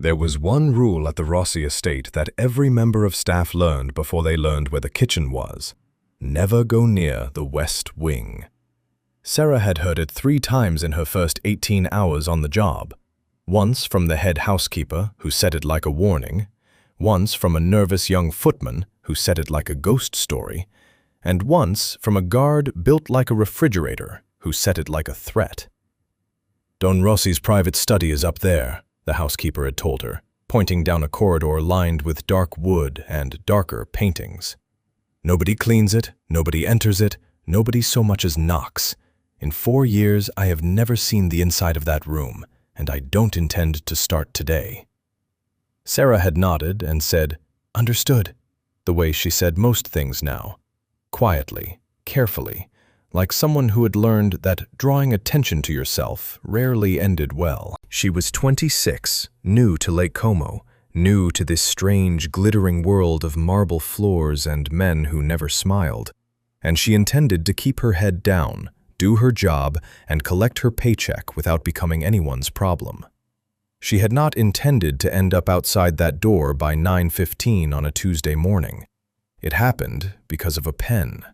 There was one rule at the Rossi estate that every member of staff learned before they learned where the kitchen was. Never go near the west wing. Sera had heard it 3 times in her first 18 hours on the job. Once from the head housekeeper, who said it like a warning, once from a nervous young footman, who said it like a ghost story, and once from a guard built like a refrigerator, who said it like a threat. Don Rossi's private study is up there, the housekeeper had told her, pointing down a corridor lined with dark wood and darker paintings. Nobody cleans it, nobody enters it, nobody so much as knocks. In 4 years, I have never seen the inside of that room, and I don't intend to start today. Sera had nodded and said, "Understood," the way she said most things now. Quietly, carefully, like someone who had learned that drawing attention to yourself rarely ended well. She was 26, new to Lake Como, new to this strange, glittering world of marble floors and men who never smiled, and she intended to keep her head down, do her job, and collect her paycheck without becoming anyone's problem. She had not intended to end up outside that door by 9:15 on a Tuesday morning. It happened because of a pen.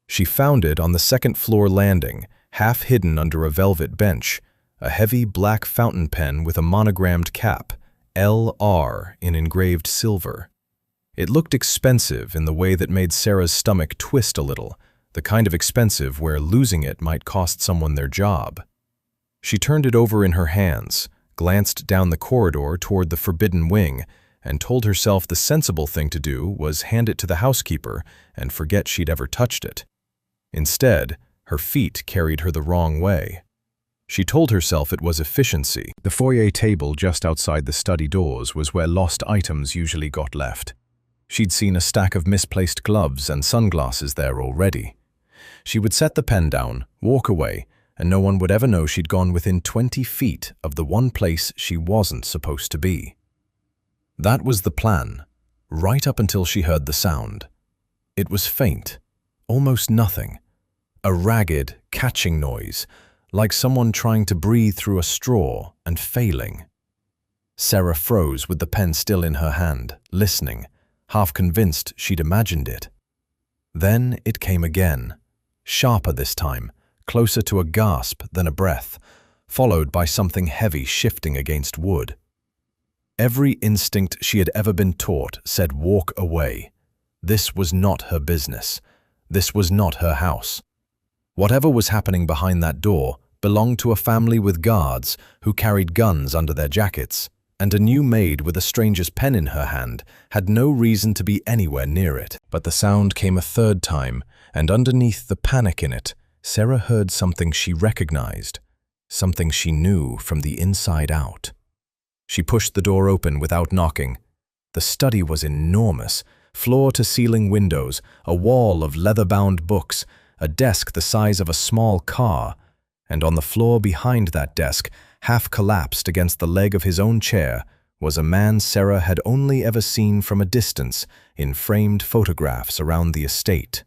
She found it on the second-floor landing, half hidden under a velvet bench, a heavy black fountain pen with a monogrammed cap, LR, in engraved silver. It looked expensive in the way that made Sera's stomach twist a little, the kind of expensive where losing it might cost someone their job. She turned it over in her hands, glanced down the corridor toward the forbidden wing, and told herself the sensible thing to do was hand it to the housekeeper and forget she'd ever touched it. Instead, her feet carried her the wrong way. She told herself it was efficiency. The foyer table just outside the study doors was where lost items usually got left. She'd seen a stack of misplaced gloves and sunglasses there already. She would set the pen down, walk away, and no one would ever know she'd gone within 20 feet of the one place she wasn't supposed to be. That was the plan, right up until she heard the sound. It was faint, almost nothing, a ragged, catching noise, like someone trying to breathe through a straw and failing. Sera froze with the pen still in her hand, listening, half convinced she'd imagined it. Then it came again, sharper this time, closer to a gasp than a breath, followed by something heavy shifting against wood. Every instinct she had ever been taught said walk away. This was not her business. This was not her house. Whatever was happening behind that door belonged to a family with guards who carried guns under their jackets, and a new maid with a stranger's pen in her hand had no reason to be anywhere near it. But the sound came a third time, and underneath the panic in it, Sera heard something she recognized, something she knew from the inside out. She pushed the door open without knocking. The study was enormous, floor-to-ceiling windows, a wall of leather-bound books, a desk the size of a small car, and on the floor behind that desk, half collapsed against the leg of his own chair, was a man Sera had only ever seen from a distance in framed photographs around the estate.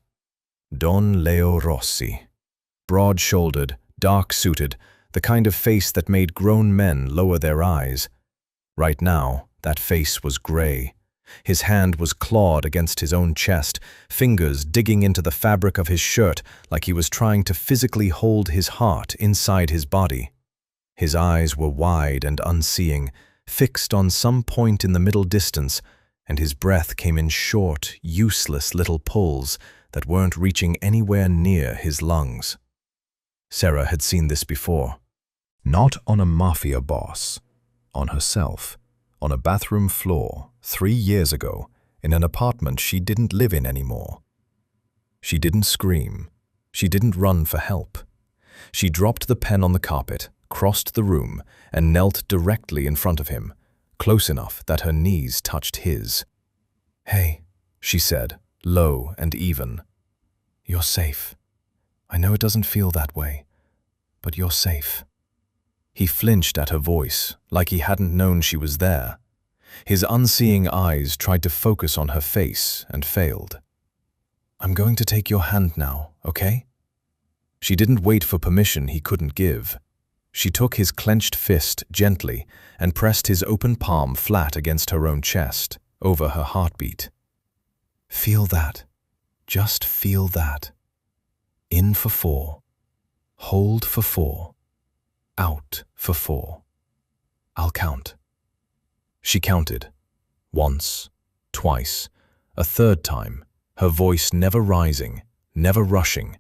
Don Leo Rossi. Broad-shouldered, dark-suited, the kind of face that made grown men lower their eyes. Right now, that face was gray. His hand was clawed against his own chest, fingers digging into the fabric of his shirt like he was trying to physically hold his heart inside his body. His eyes were wide and unseeing, fixed on some point in the middle distance, and his breath came in short, useless little pulls that weren't reaching anywhere near his lungs. Sera had seen this before. Not on a Mafia boss. On herself, on a bathroom floor, 3 years ago, in an apartment she didn't live in anymore. She didn't scream. She didn't run for help. She dropped the pen on the carpet, crossed the room, and knelt directly in front of him, close enough that her knees touched his. "Hey," she said, low and even. "You're safe. I know it doesn't feel that way, but you're safe." He flinched at her voice, like he hadn't known she was there. His unseeing eyes tried to focus on her face and failed. "I'm going to take your hand now, okay?" She didn't wait for permission he couldn't give. She took his clenched fist gently and pressed his open palm flat against her own chest, over her heartbeat. Feel that. Just feel that. In for 4. Hold for 4. Out for 4. I'll count. She counted. Once, twice, a third time, her voice never rising, never rushing,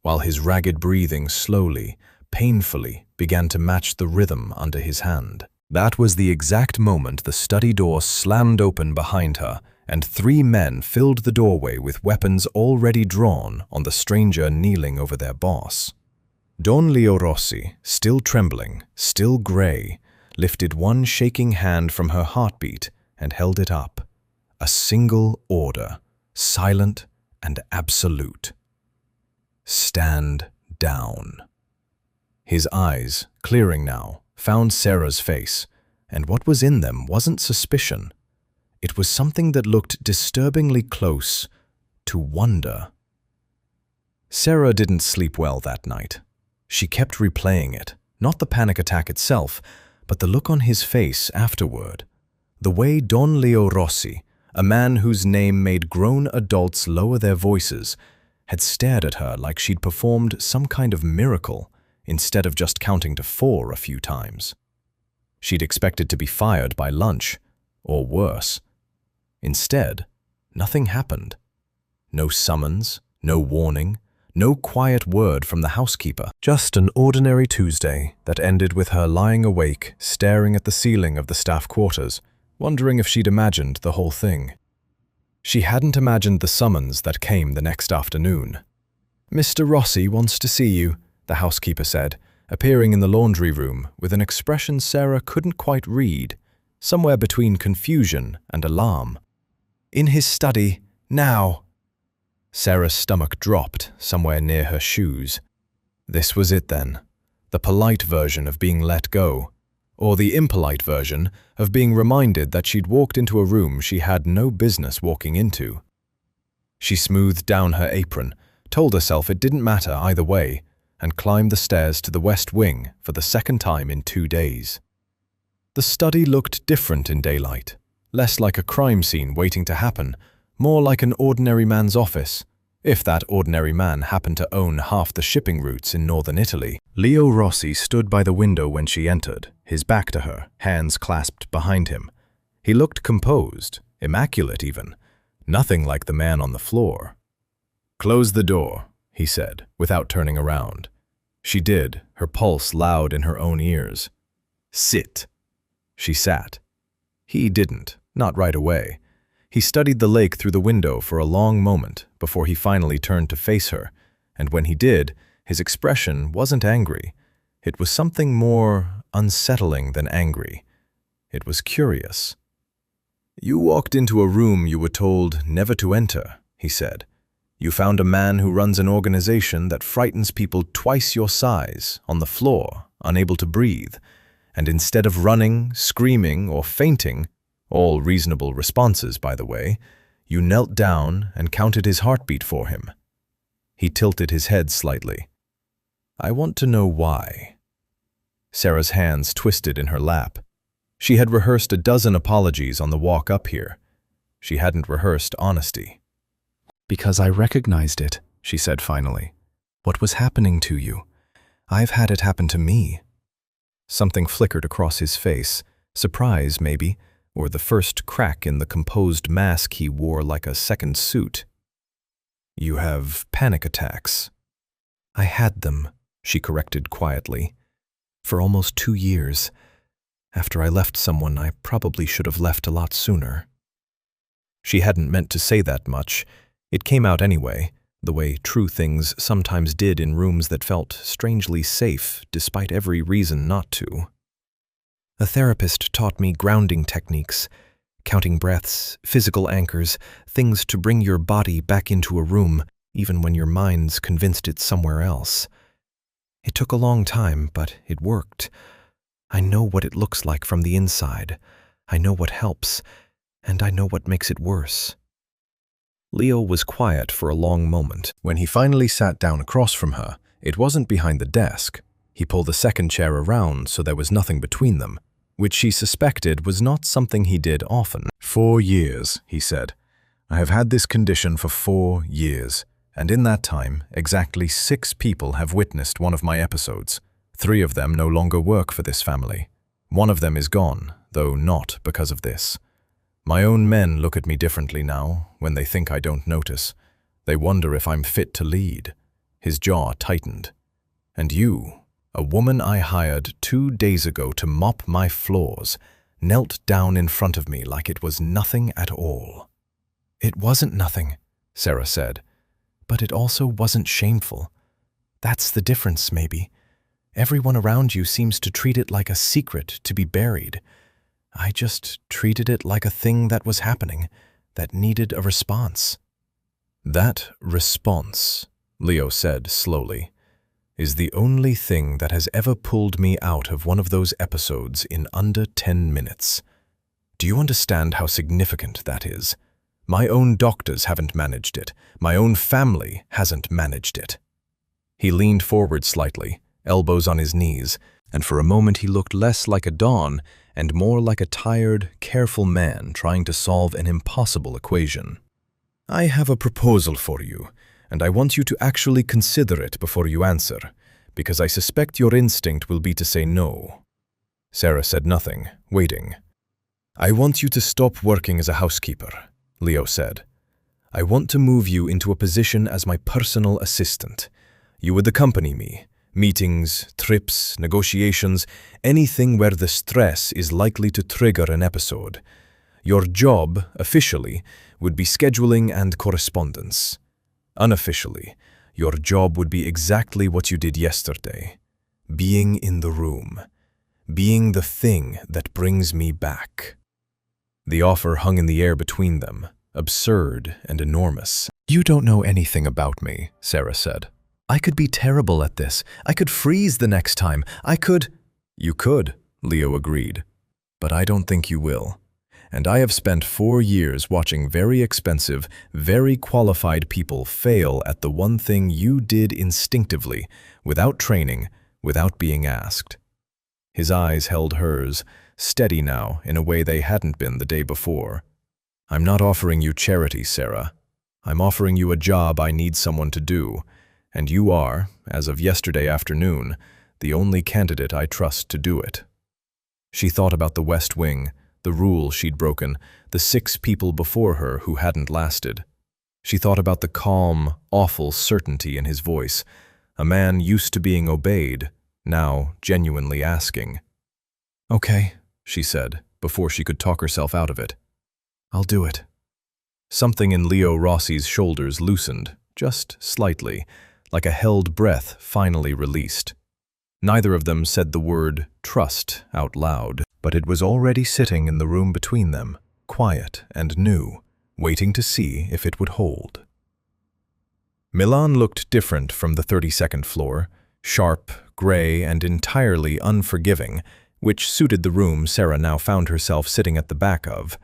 while his ragged breathing slowly, painfully began to match the rhythm under his hand. That was the exact moment the study door slammed open behind her, and 3 men filled the doorway with weapons already drawn on the stranger kneeling over their boss. Don Leo Rossi, still trembling, still grey, lifted one shaking hand from her heartbeat and held it up. A single order, silent and absolute. Stand down. His eyes, clearing now, found Sera's face, and what was in them wasn't suspicion. It was something that looked disturbingly close to wonder. Sera didn't sleep well that night. She kept replaying it, not the panic attack itself, but the look on his face afterward. The way Don Leo Rossi, a man whose name made grown adults lower their voices, had stared at her like she'd performed some kind of miracle instead of just counting to 4 a few times. She'd expected to be fired by lunch, or worse. Instead, nothing happened. No summons, no warning, no quiet word from the housekeeper. Just an ordinary Tuesday that ended with her lying awake, staring at the ceiling of the staff quarters, wondering if she'd imagined the whole thing. She hadn't imagined the summons that came the next afternoon. "Mr. Rossi wants to see you," the housekeeper said, appearing in the laundry room with an expression Sera couldn't quite read, somewhere between confusion and alarm. "In his study, now." Sera's stomach dropped somewhere near her shoes. This was it then, the polite version of being let go, or the impolite version of being reminded that she'd walked into a room she had no business walking into. She smoothed down her apron, told herself it didn't matter either way, and climbed the stairs to the West Wing for the second time in 2 days. The study looked different in daylight, less like a crime scene waiting to happen, more like an ordinary man's office, if that ordinary man happened to own half the shipping routes in northern Italy. Leo Rossi stood by the window when she entered, his back to her, hands clasped behind him. He looked composed, immaculate even, nothing like the man on the floor. "Close the door," he said, without turning around. She did, her pulse loud in her own ears. "Sit." She sat. He didn't, not right away. He studied the lake through the window for a long moment before he finally turned to face her, and when he did, his expression wasn't angry. It was something more unsettling than angry. It was curious. "You walked into a room you were told never to enter," he said. "You found a man who runs an organization that frightens people twice your size, on the floor, unable to breathe, and instead of running, screaming, or fainting, all reasonable responses, by the way, you knelt down and counted his heartbeat for him." He tilted his head slightly. "I want to know why." Sera's hands twisted in her lap. She had rehearsed a dozen apologies on the walk up here. She hadn't rehearsed honesty. "Because I recognized it," she said finally. "What was happening to you? I've had it happen to me." Something flickered across his face, surprise maybe, or the first crack in the composed mask he wore like a second suit. "You have panic attacks." "I had them," she corrected quietly, "for almost 2 years. After I left someone I probably should have left a lot sooner." She hadn't meant to say that much. It came out anyway, the way true things sometimes did in rooms that felt strangely safe despite every reason not to. "A therapist taught me grounding techniques, counting breaths, physical anchors, things to bring your body back into a room, even when your mind's convinced it's somewhere else. It took a long time, but it worked. I know what it looks like from the inside. I know what helps, and I know what makes it worse." Leo was quiet for a long moment. When he finally sat down across from her, it wasn't behind the desk. He pulled the second chair around so there was nothing between them, which she suspected was not something he did often. 4 years, he said. I have had this condition for 4 years, and in that time, exactly 6 people have witnessed one of my episodes. 3 of them no longer work for this family. 1 of them is gone, though not because of this. My own men look at me differently now when they think I don't notice. They wonder if I'm fit to lead. His jaw tightened. And you, a woman I hired 2 days ago to mop my floors, knelt down in front of me like it was nothing at all. It wasn't nothing, Sera said, but it also wasn't shameful. That's the difference, maybe. Everyone around you seems to treat it like a secret to be buried. I just treated it like a thing that was happening, that needed a response. That response, Leo said slowly, is the only thing that has ever pulled me out of one of those episodes in under 10 minutes. Do you understand how significant that is? My own doctors haven't managed it. My own family hasn't managed it. He leaned forward slightly, elbows on his knees, and for a moment he looked less like a Don and more like a tired, careful man trying to solve an impossible equation. I have a proposal for you, and I want you to actually consider it before you answer, because I suspect your instinct will be to say no. Sera said nothing, waiting. I want you to stop working as a housekeeper, Leo said. I want to move you into a position as my personal assistant. You would accompany me. Meetings, trips, negotiations, anything where the stress is likely to trigger an episode. Your job, officially, would be scheduling and correspondence. Unofficially, your job would be exactly what you did yesterday. Being in the room. Being the thing that brings me back. The offer hung in the air between them, absurd and enormous. You don't know anything about me, Sera said. I could be terrible at this. I could freeze the next time. I could... You could, Leo agreed. But I don't think you will. And I have spent 4 years watching very expensive, very qualified people fail at the one thing you did instinctively, without training, without being asked. His eyes held hers, steady now in a way they hadn't been the day before. I'm not offering you charity, Sera. I'm offering you a job I need someone to do. And you are, as of yesterday afternoon, the only candidate I trust to do it. She thought about the West Wing, the rule she'd broken, the 6 people before her who hadn't lasted. She thought about the calm, awful certainty in his voice, a man used to being obeyed, now genuinely asking. Okay, she said, before she could talk herself out of it. I'll do it. Something in Leo Rossi's shoulders loosened, just slightly, like a held breath finally released. Neither of them said the word trust out loud, but it was already sitting in the room between them, quiet and new, waiting to see if it would hold. Milan looked different from the 32nd floor, sharp, gray, and entirely unforgiving, which suited the room Sera now found herself sitting at the back of.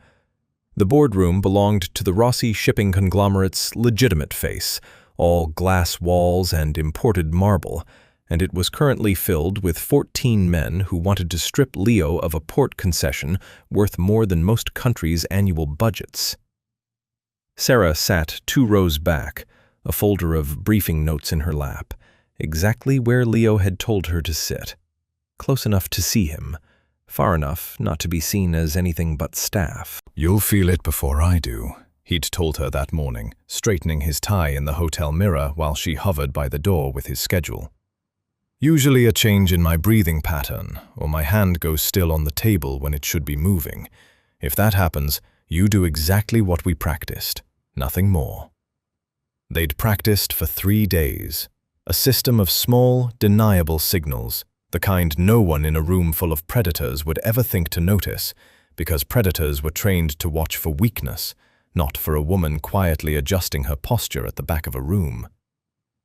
The boardroom belonged to the Rossi shipping conglomerate's legitimate face, all glass walls and imported marble, and it was currently filled with 14 men who wanted to strip Leo of a port concession worth more than most countries' annual budgets. Sera sat 2 rows back, a folder of briefing notes in her lap, exactly where Leo had told her to sit. Close enough to see him, far enough not to be seen as anything but staff. You'll feel it before I do, he'd told her that morning, straightening his tie in the hotel mirror while she hovered by the door with his schedule. Usually a change in my breathing pattern, or my hand goes still on the table when it should be moving. If that happens, you do exactly what we practiced, nothing more. They'd practiced for 3 days, a system of small, deniable signals, the kind no one in a room full of predators would ever think to notice, because predators were trained to watch for weakness, not for a woman quietly adjusting her posture at the back of a room.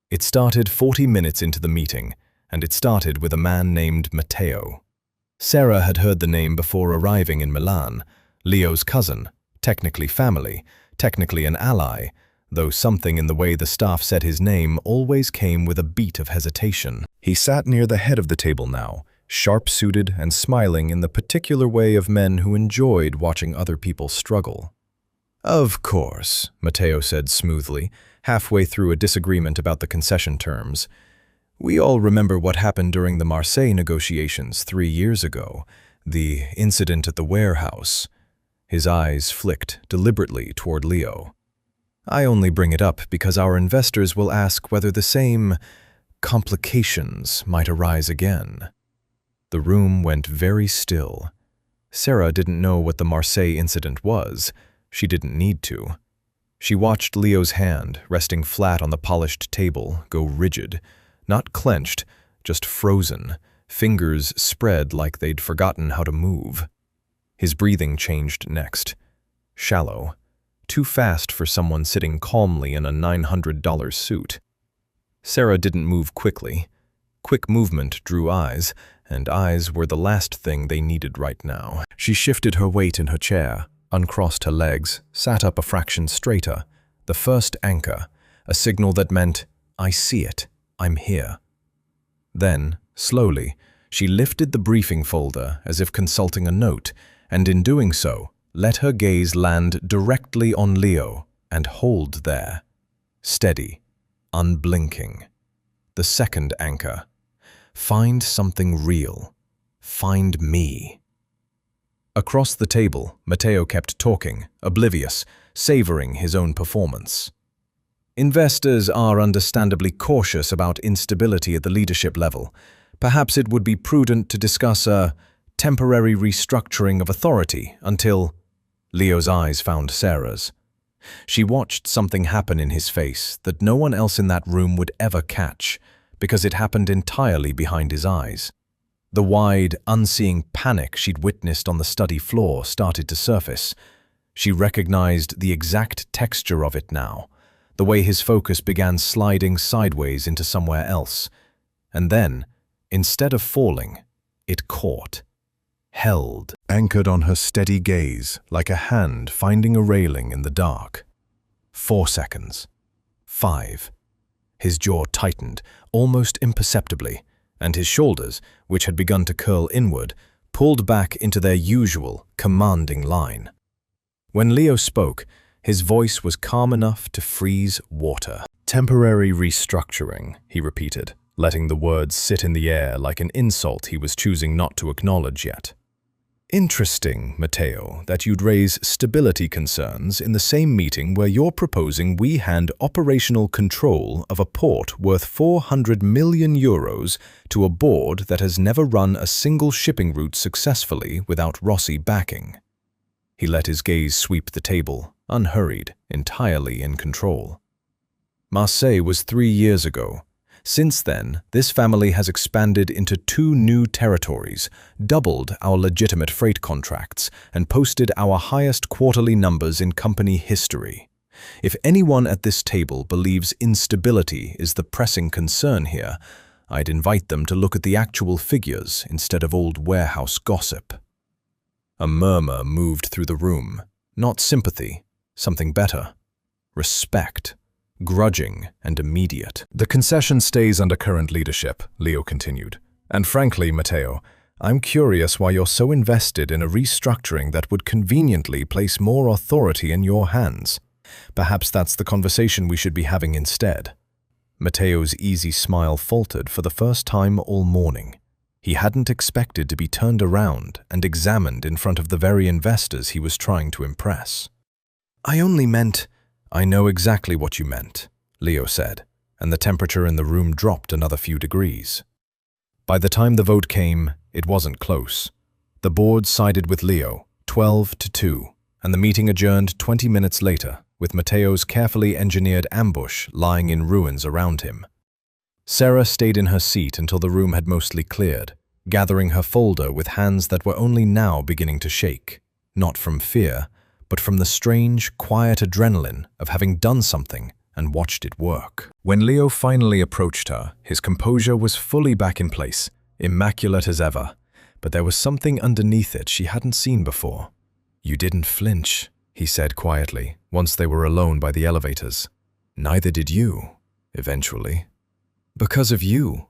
It started 40 minutes into the meeting, and it started with a man named Matteo. Sera had heard the name before arriving in Milan, Leo's cousin, technically family, technically an ally, though something in the way the staff said his name always came with a beat of hesitation. He sat near the head of the table now, sharp-suited and smiling in the particular way of men who enjoyed watching other people struggle. "Of course," Matteo said smoothly, halfway through a disagreement about the concession terms. "We all remember what happened during the Marseille negotiations 3 years ago, the incident at the warehouse." His eyes flicked deliberately toward Leo. "I only bring it up because our investors will ask whether the same complications might arise again." The room went very still. Sera didn't know what the Marseille incident was. She didn't need to. She watched Leo's hand, resting flat on the polished table, go rigid. Not clenched, just frozen, fingers spread like they'd forgotten how to move. His breathing changed next. Shallow. Too fast for someone sitting calmly in a $900 suit. Sera didn't move quickly. Quick movement drew eyes, and eyes were the last thing they needed right now. She shifted her weight in her chair, uncrossed her legs, sat up a fraction straighter, the first anchor, a signal that meant, "I see it, I'm here." Then, slowly, she lifted the briefing folder as if consulting a note, and in doing so, let her gaze land directly on Leo and hold there. Steady, unblinking. The second anchor. Find something real. Find me. Across the table, Matteo kept talking, oblivious, savoring his own performance. "Investors are understandably cautious about instability at the leadership level. Perhaps it would be prudent to discuss a temporary restructuring of authority until—" Leo's eyes found Sera's. She watched something happen in his face that no one else in that room would ever catch, because it happened entirely behind his eyes. The wide, unseeing panic she'd witnessed on the study floor started to surface. She recognized the exact texture of it now, the way his focus began sliding sideways into somewhere else. And then, instead of falling, it caught. Held, anchored on her steady gaze, like a hand finding a railing in the dark. 4 seconds. 5. His jaw tightened, almost imperceptibly, and his shoulders, which had begun to curl inward, pulled back into their usual, commanding line. When Leo spoke, his voice was calm enough to freeze water. "Temporary restructuring," he repeated, letting the words sit in the air like an insult he was choosing not to acknowledge yet. "Interesting, Matteo, that you'd raise stability concerns in the same meeting where you're proposing we hand operational control of a port worth 400 million euros to a board that has never run a single shipping route successfully without Rossi backing." He let his gaze sweep the table, unhurried, entirely in control. "Marseille was 3 years ago. Since then, this family has expanded into 2 new territories, doubled our legitimate freight contracts, and posted our highest quarterly numbers in company history. If anyone at this table believes instability is the pressing concern here, I'd invite them to look at the actual figures instead of old warehouse gossip." A murmur moved through the room. Not sympathy, something better. Respect. Grudging and immediate. "The concession stays under current leadership," Leo continued. "And frankly, Matteo, I'm curious why you're so invested in a restructuring that would conveniently place more authority in your hands. Perhaps that's the conversation we should be having instead." Matteo's easy smile faltered for the first time all morning. He hadn't expected to be turned around and examined in front of the very investors he was trying to impress. "I only meant—" "I know exactly what you meant," Leo said, and the temperature in the room dropped another few degrees. By the time the vote came, it wasn't close. The board sided with Leo, 12-2, and the meeting adjourned 20 minutes later, with Matteo's carefully engineered ambush lying in ruins around him. Sera stayed in her seat until the room had mostly cleared, gathering her folder with hands that were only now beginning to shake, not from fear, but from the strange, quiet adrenaline of having done something and watched it work. When Leo finally approached her, his composure was fully back in place, immaculate as ever, but there was something underneath it she hadn't seen before. "You didn't flinch," he said quietly, once they were alone by the elevators. Neither did you, eventually. Because of you.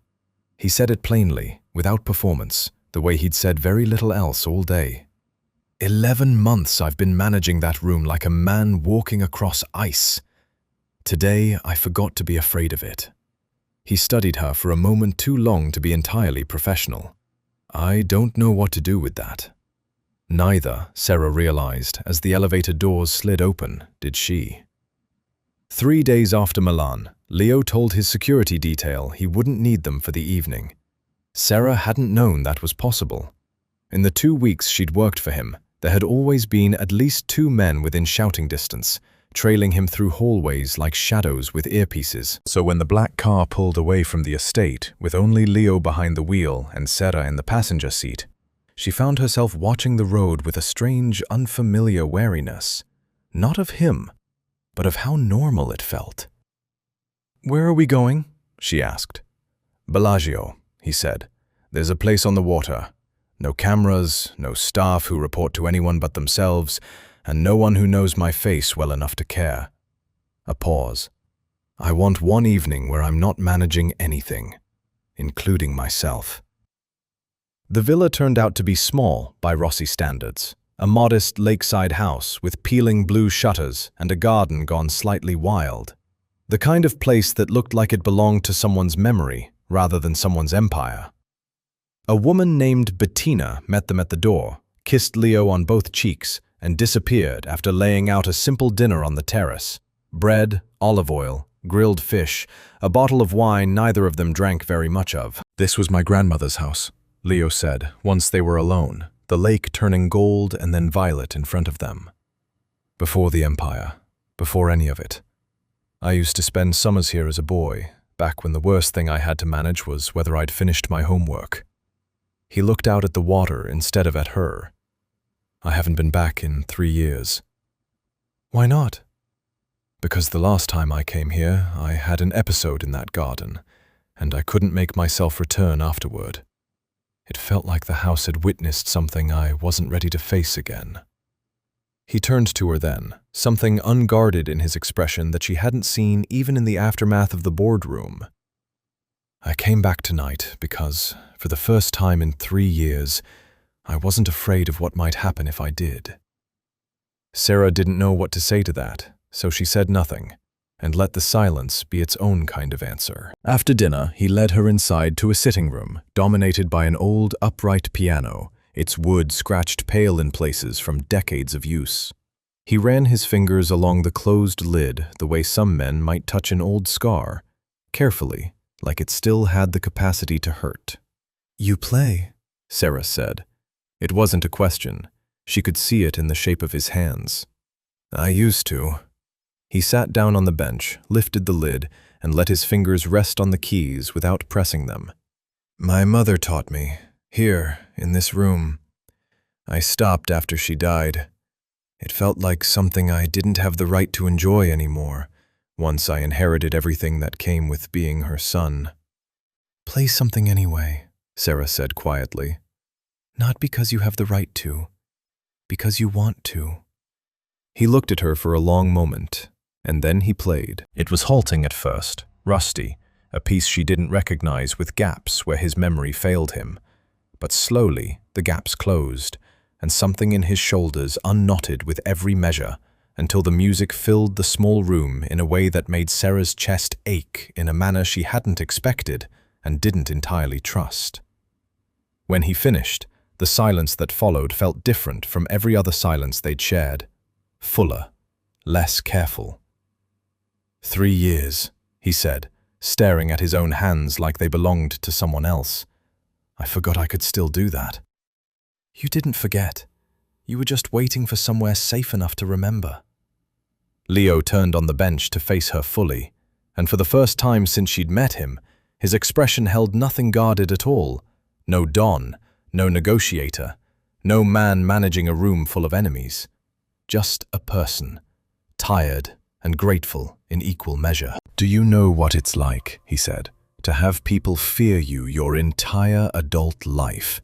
He said it plainly, without performance, the way he'd said very little else all day. 11 months I've been managing that room like a man walking across ice. Today, I forgot to be afraid of it. He studied her for a moment too long to be entirely professional. I don't know what to do with that. Neither, Sera realized, as the elevator doors slid open, did she. 3 days after Milan, Leo told his security detail he wouldn't need them for the evening. Sera hadn't known that was possible. In the 2 weeks she'd worked for him, there had always been at least 2 men within shouting distance, trailing him through hallways like shadows with earpieces. So when the black car pulled away from the estate, with only Leo behind the wheel and Sera in the passenger seat, she found herself watching the road with a strange, unfamiliar wariness. Not of him, but of how normal it felt. "Where are we going?" she asked. "Bellagio," he said. "There's a place on the water. No cameras, no staff who report to anyone but themselves, and no one who knows my face well enough to care." A pause. "I want one evening where I'm not managing anything, including myself." The villa turned out to be small by Rossi standards. A modest lakeside house with peeling blue shutters and a garden gone slightly wild. The kind of place that looked like it belonged to someone's memory rather than someone's empire. A woman named Bettina met them at the door, kissed Leo on both cheeks, and disappeared after laying out a simple dinner on the terrace. Bread, olive oil, grilled fish, a bottle of wine neither of them drank very much of. "This was my grandmother's house," Leo said, once they were alone, the lake turning gold and then violet in front of them. "Before the empire, before any of it. I used to spend summers here as a boy, back when the worst thing I had to manage was whether I'd finished my homework." He looked out at the water instead of at her. "I haven't been back in 3 years." "Why not?" "Because the last time I came here, I had an episode in that garden, and I couldn't make myself return afterward. It felt like the house had witnessed something I wasn't ready to face again." He turned to her then, something unguarded in his expression that she hadn't seen even in the aftermath of the boardroom. "I came back tonight because, for the first time in 3 years, I wasn't afraid of what might happen if I did." Sera didn't know what to say to that, so she said nothing, and let the silence be its own kind of answer. After dinner, he led her inside to a sitting room, dominated by an old, upright piano, its wood scratched pale in places from decades of use. He ran his fingers along the closed lid the way some men might touch an old scar, carefully, like it still had the capacity to hurt. "You play," Sera said. It wasn't a question. She could see it in the shape of his hands. "I used to." He sat down on the bench, lifted the lid, and let his fingers rest on the keys without pressing them. "My mother taught me, here, in this room. I stopped after she died. It felt like something I didn't have the right to enjoy anymore, once I inherited everything that came with being her son." "Play something anyway," Sera said quietly. "Not because you have the right to, because you want to." He looked at her for a long moment, and then he played. It was halting at first, rusty, a piece she didn't recognize with gaps where his memory failed him. But slowly, the gaps closed, and something in his shoulders unknotted with every measure, until the music filled the small room in a way that made Sera's chest ache in a manner she hadn't expected and didn't entirely trust. When he finished, the silence that followed felt different from every other silence they'd shared. Fuller, less careful. 3 years, he said, staring at his own hands like they belonged to someone else. "I forgot I could still do that." "You didn't forget. You were just waiting for somewhere safe enough to remember." Leo turned on the bench to face her fully, and for the first time since she'd met him, his expression held nothing guarded at all. No don, no negotiator, no man managing a room full of enemies. Just a person, tired and grateful in equal measure. "Do you know what it's like," he said, "to have people fear you your entire adult life?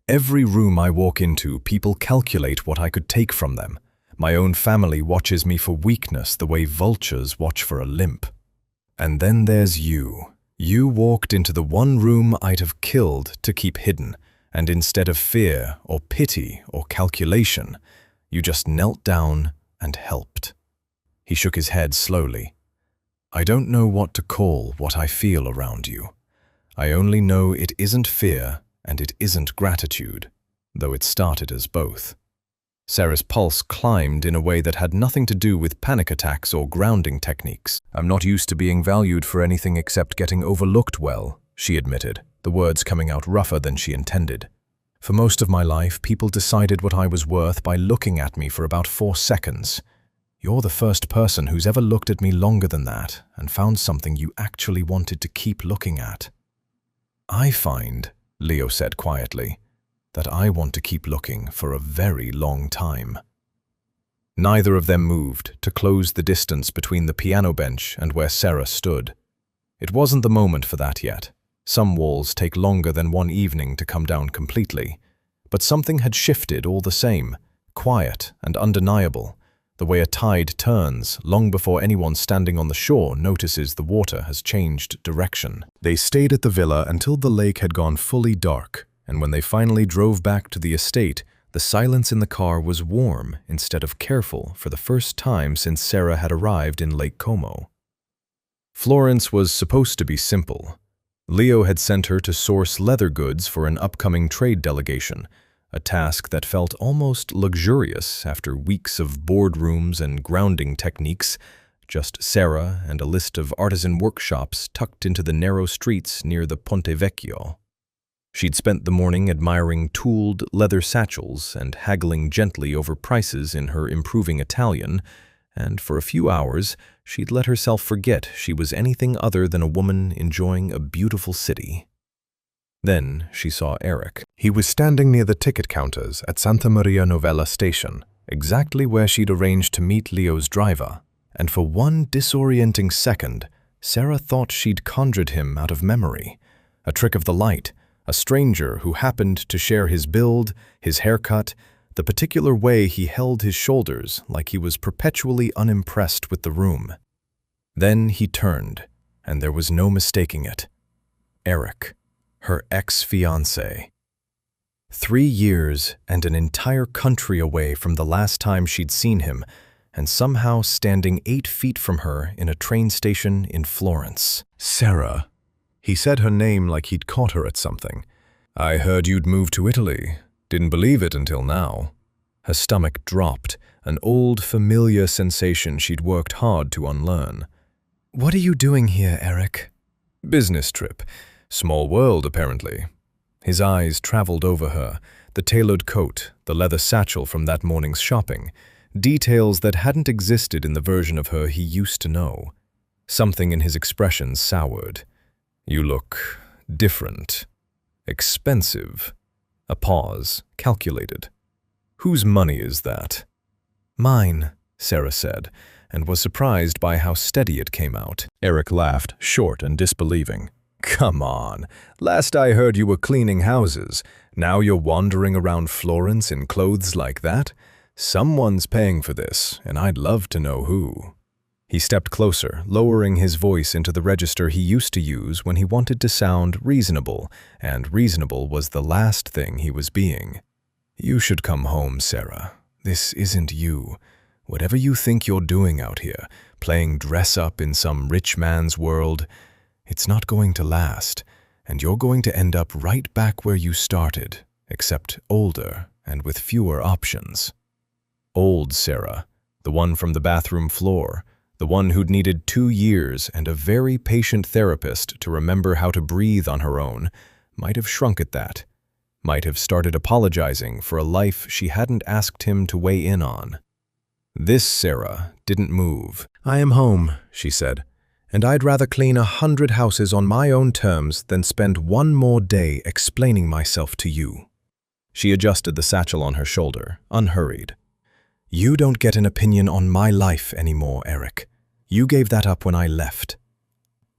Every room I walk into, people calculate what I could take from them. My own family watches me for weakness the way vultures watch for a limp. And then there's you. You walked into the one room I'd have killed to keep hidden, and instead of fear or pity or calculation, you just knelt down and helped." He shook his head slowly. "I don't know what to call what I feel around you. I only know it isn't fear and it isn't gratitude, though it started as both." Sera's pulse climbed in a way that had nothing to do with panic attacks or grounding techniques. "I'm not used to being valued for anything except getting overlooked well," she admitted, the words coming out rougher than she intended. "For most of my life, people decided what I was worth by looking at me for about 4 seconds. You're the first person who's ever looked at me longer than that and found something you actually wanted to keep looking at." "I find," Leo said quietly, "that I want to keep looking for a very long time." Neither of them moved to close the distance between the piano bench and where Sera stood. It wasn't the moment for that yet. Some walls take longer than one evening to come down completely. But something had shifted all the same, quiet and undeniable, the way a tide turns long before anyone standing on the shore notices the water has changed direction. They stayed at the villa until the lake had gone fully dark, and when they finally drove back to the estate, the silence in the car was warm instead of careful for the first time since Sera had arrived in Lake Como. Florence was supposed to be simple. Leo had sent her to source leather goods for an upcoming trade delegation, a task that felt almost luxurious after weeks of boardrooms and grounding techniques, just Sera and a list of artisan workshops tucked into the narrow streets near the Ponte Vecchio. She'd spent the morning admiring tooled leather satchels and haggling gently over prices in her improving Italian, and for a few hours she'd let herself forget she was anything other than a woman enjoying a beautiful city. Then she saw Eric. He was standing near the ticket counters at Santa Maria Novella station, exactly where she'd arranged to meet Leo's driver, and for one disorienting second, Sera thought she'd conjured him out of memory. A trick of the light, a stranger who happened to share his build, his haircut, the particular way he held his shoulders like he was perpetually unimpressed with the room. Then he turned, and there was no mistaking it. Eric, her ex-fiancé. 3 years and an entire country away from the last time she'd seen him, and somehow standing 8 feet from her in a train station in Florence. "Sera." He said her name like he'd caught her at something. "I heard you'd moved to Italy. Didn't believe it until now." Her stomach dropped, an old familiar sensation she'd worked hard to unlearn. "What are you doing here, Eric?" "Business trip. Small world, apparently." His eyes traveled over her, the tailored coat, the leather satchel from that morning's shopping, details that hadn't existed in the version of her he used to know. Something in his expression soured. "You look different. Expensive." A pause, calculated. "Whose money is that?" "Mine," Sera said, and was surprised by how steady it came out. Eric laughed, short and disbelieving. "Come on. Last I heard you were cleaning houses. Now you're wandering around Florence in clothes like that? Someone's paying for this, and I'd love to know who." He stepped closer, lowering his voice into the register he used to use when he wanted to sound reasonable, and reasonable was the last thing he was being. "You should come home, Sera. This isn't you. Whatever you think you're doing out here, playing dress-up in some rich man's world, it's not going to last, and you're going to end up right back where you started, except older and with fewer options." Old Sera, the one from the bathroom floor, the one who'd needed 2 years and a very patient therapist to remember how to breathe on her own, might have shrunk at that, might have started apologizing for a life she hadn't asked him to weigh in on. This Sera didn't move. "I am home," she said, "and I'd rather clean 100 houses on my own terms than spend one more day explaining myself to you." She adjusted the satchel on her shoulder, unhurried. "You don't get an opinion on my life anymore, Eric. You gave that up when I left."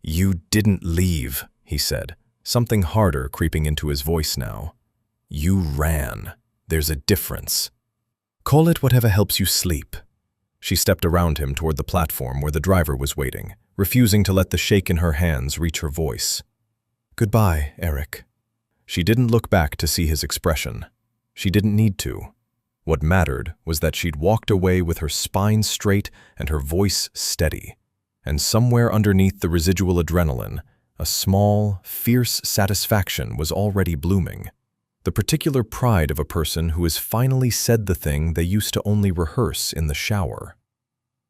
"You didn't leave," he said, something harder creeping into his voice now. "You ran. There's a difference." Call it whatever helps you sleep. She stepped around him toward the platform where the driver was waiting, refusing to let the shake in her hands reach her voice. Goodbye, Eric. She didn't look back to see his expression. She didn't need to. What mattered was that she'd walked away with her spine straight and her voice steady. And somewhere underneath the residual adrenaline, a small, fierce satisfaction was already blooming. The particular pride of a person who has finally said the thing they used to only rehearse in the shower.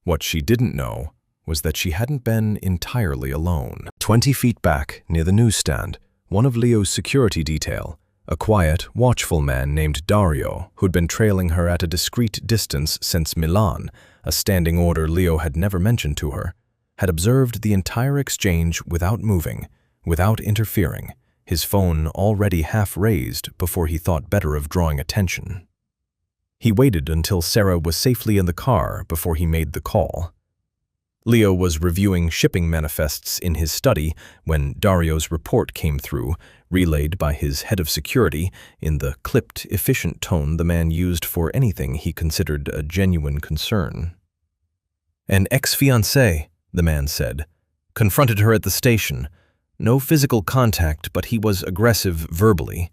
What she didn't know was that she hadn't been entirely alone. 20 feet back, near the newsstand, one of Leo's security detail, a quiet, watchful man named Dario, who'd been trailing her at a discreet distance since Milan, a standing order Leo had never mentioned to her, had observed the entire exchange without moving, without interfering, his phone already half raised before he thought better of drawing attention. He waited until Sera was safely in the car before he made the call. Leo was reviewing shipping manifests in his study when Dario's report came through, relayed by his head of security in the clipped, efficient tone the man used for anything he considered a genuine concern. An ex-fiancé, the man said, confronted her at the station. No physical contact, but he was aggressive verbally,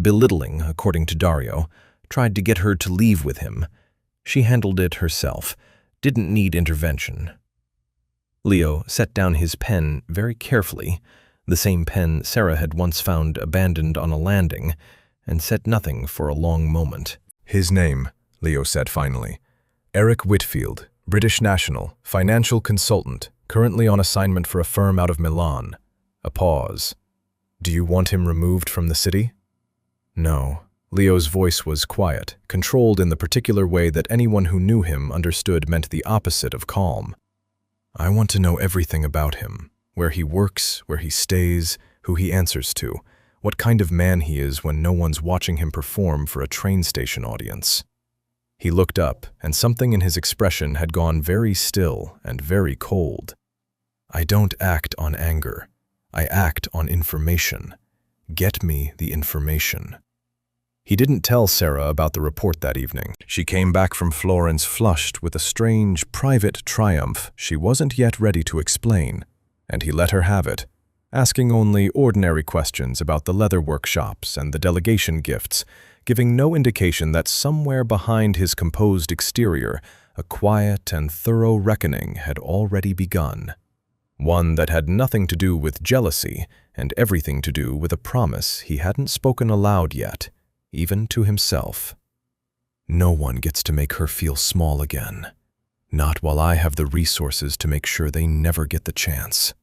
belittling, according to Dario, tried to get her to leave with him. She handled it herself, didn't need intervention. Leo set down his pen very carefully, the same pen Sera had once found abandoned on a landing, and said nothing for a long moment. His name, Leo said finally. Eric Whitfield, British national, financial consultant, currently on assignment for a firm out of Milan. A pause. Do you want him removed from the city? No. Leo's voice was quiet, controlled in the particular way that anyone who knew him understood meant the opposite of calm. I want to know everything about him, where he works, where he stays, who he answers to, what kind of man he is when no one's watching him perform for a train station audience. He looked up, and something in his expression had gone very still and very cold. I don't act on anger. I act on information. Get me the information. He didn't tell Sera about the report that evening. She came back from Florence flushed with a strange, private triumph she wasn't yet ready to explain, and he let her have it, asking only ordinary questions about the leather workshops and the delegation gifts, giving no indication that somewhere behind his composed exterior, a quiet and thorough reckoning had already begun. One that had nothing to do with jealousy and everything to do with a promise he hadn't spoken aloud yet, even to himself. No one gets to make her feel small again. Not while I have the resources to make sure they never get the chance.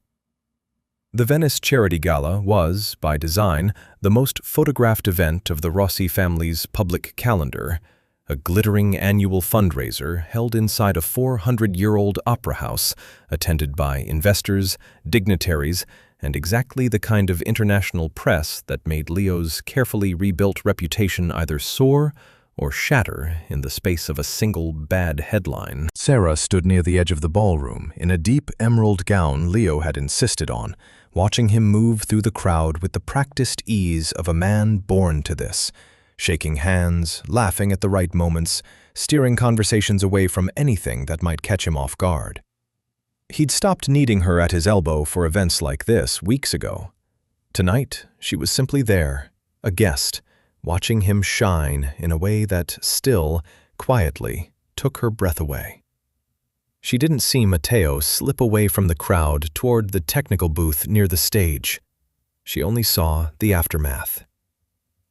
The Venice Charity Gala was, by design, the most photographed event of the Rossi family's public calendar, a glittering annual fundraiser held inside a 400-year-old opera house, attended by investors, dignitaries, and exactly the kind of international press that made Leo's carefully rebuilt reputation either soar or shatter in the space of a single bad headline. Sera stood near the edge of the ballroom in a deep emerald gown Leo had insisted on, watching him move through the crowd with the practiced ease of a man born to this, shaking hands, laughing at the right moments, steering conversations away from anything that might catch him off guard. He'd stopped needing her at his elbow for events like this weeks ago. Tonight, she was simply there, a guest, watching him shine in a way that still, quietly, took her breath away. She didn't see Matteo slip away from the crowd toward the technical booth near the stage. She only saw the aftermath.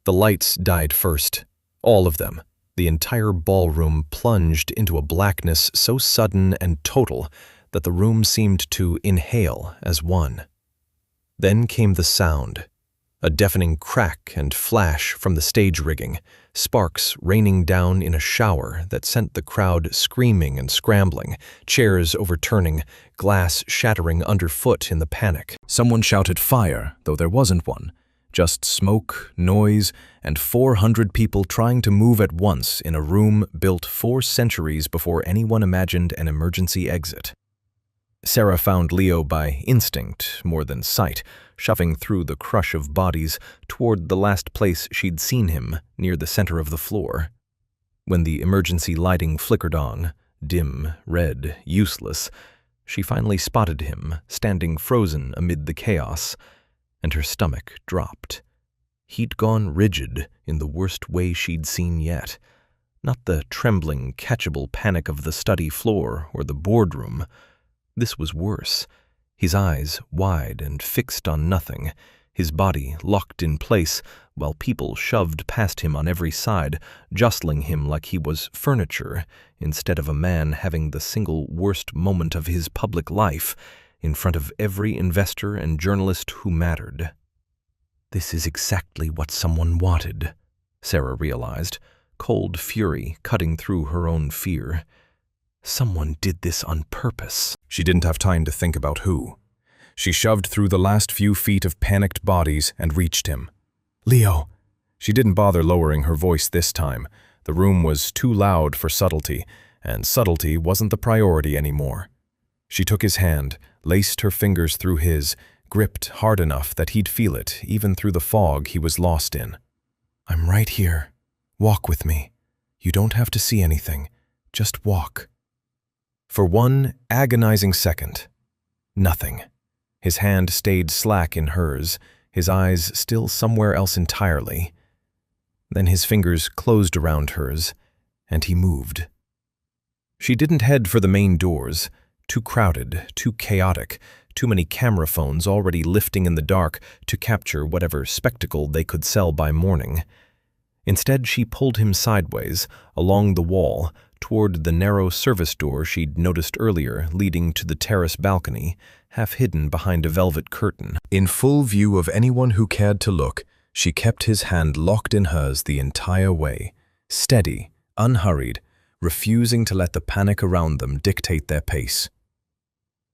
The lights died first, all of them. The entire ballroom plunged into a blackness so sudden and total that the room seemed to inhale as one. Then came the sound, a deafening crack and flash from the stage rigging, sparks raining down in a shower that sent the crowd screaming and scrambling, chairs overturning, glass shattering underfoot in the panic. Someone shouted fire, though there wasn't one. Just smoke, noise, and 400 people trying to move at once in a room built 4 centuries before anyone imagined an emergency exit. Sera found Leo by instinct more than sight, shoving through the crush of bodies toward the last place she'd seen him, near the center of the floor. When the emergency lighting flickered on, dim, red, useless, she finally spotted him, standing frozen amid the chaos, and her stomach dropped. He'd gone rigid in the worst way she'd seen yet. Not the trembling, catchable panic of the study floor or the boardroom. This was worse. His eyes wide and fixed on nothing, his body locked in place, while people shoved past him on every side, jostling him like he was furniture, instead of a man having the single worst moment of his public life, in front of every investor and journalist who mattered. This is exactly what someone wanted, Sera realized, cold fury cutting through her own fear. Someone did this on purpose. She didn't have time to think about who. She shoved through the last few feet of panicked bodies and reached him. "Leo!" She didn't bother lowering her voice this time. The room was too loud for subtlety, and subtlety wasn't the priority anymore. She took his hand, laced her fingers through his, gripped hard enough that he'd feel it even through the fog he was lost in. "I'm right here. Walk with me. You don't have to see anything. Just walk." For one agonizing second, nothing. His hand stayed slack in hers, his eyes still somewhere else entirely. Then his fingers closed around hers, and he moved. She didn't head for the main doors. Too crowded, too chaotic, too many camera phones already lifting in the dark to capture whatever spectacle they could sell by morning. Instead, she pulled him sideways, along the wall, toward the narrow service door she'd noticed earlier leading to the terrace balcony, half hidden behind a velvet curtain. In full view of anyone who cared to look, she kept his hand locked in hers the entire way, steady, unhurried, refusing to let the panic around them dictate their pace.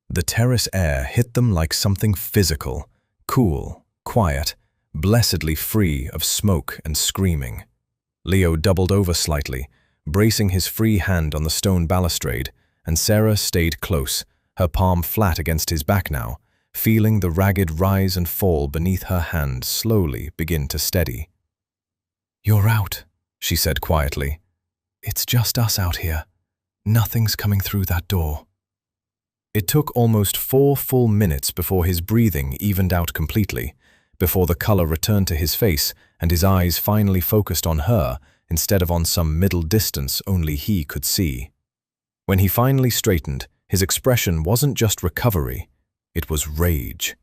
The terrace air hit them like something physical, cool, quiet, blessedly free of smoke and screaming. Leo doubled over slightly, bracing his free hand on the stone balustrade, and Sera stayed close, her palm flat against his back now, feeling the ragged rise and fall beneath her hand slowly begin to steady. "You're out," she said quietly. "It's just us out here. Nothing's coming through that door." It took almost 4 full minutes before his breathing evened out completely, before the color returned to his face and his eyes finally focused on her instead of on some middle distance only he could see. When he finally straightened, his expression wasn't just recovery, it was rage.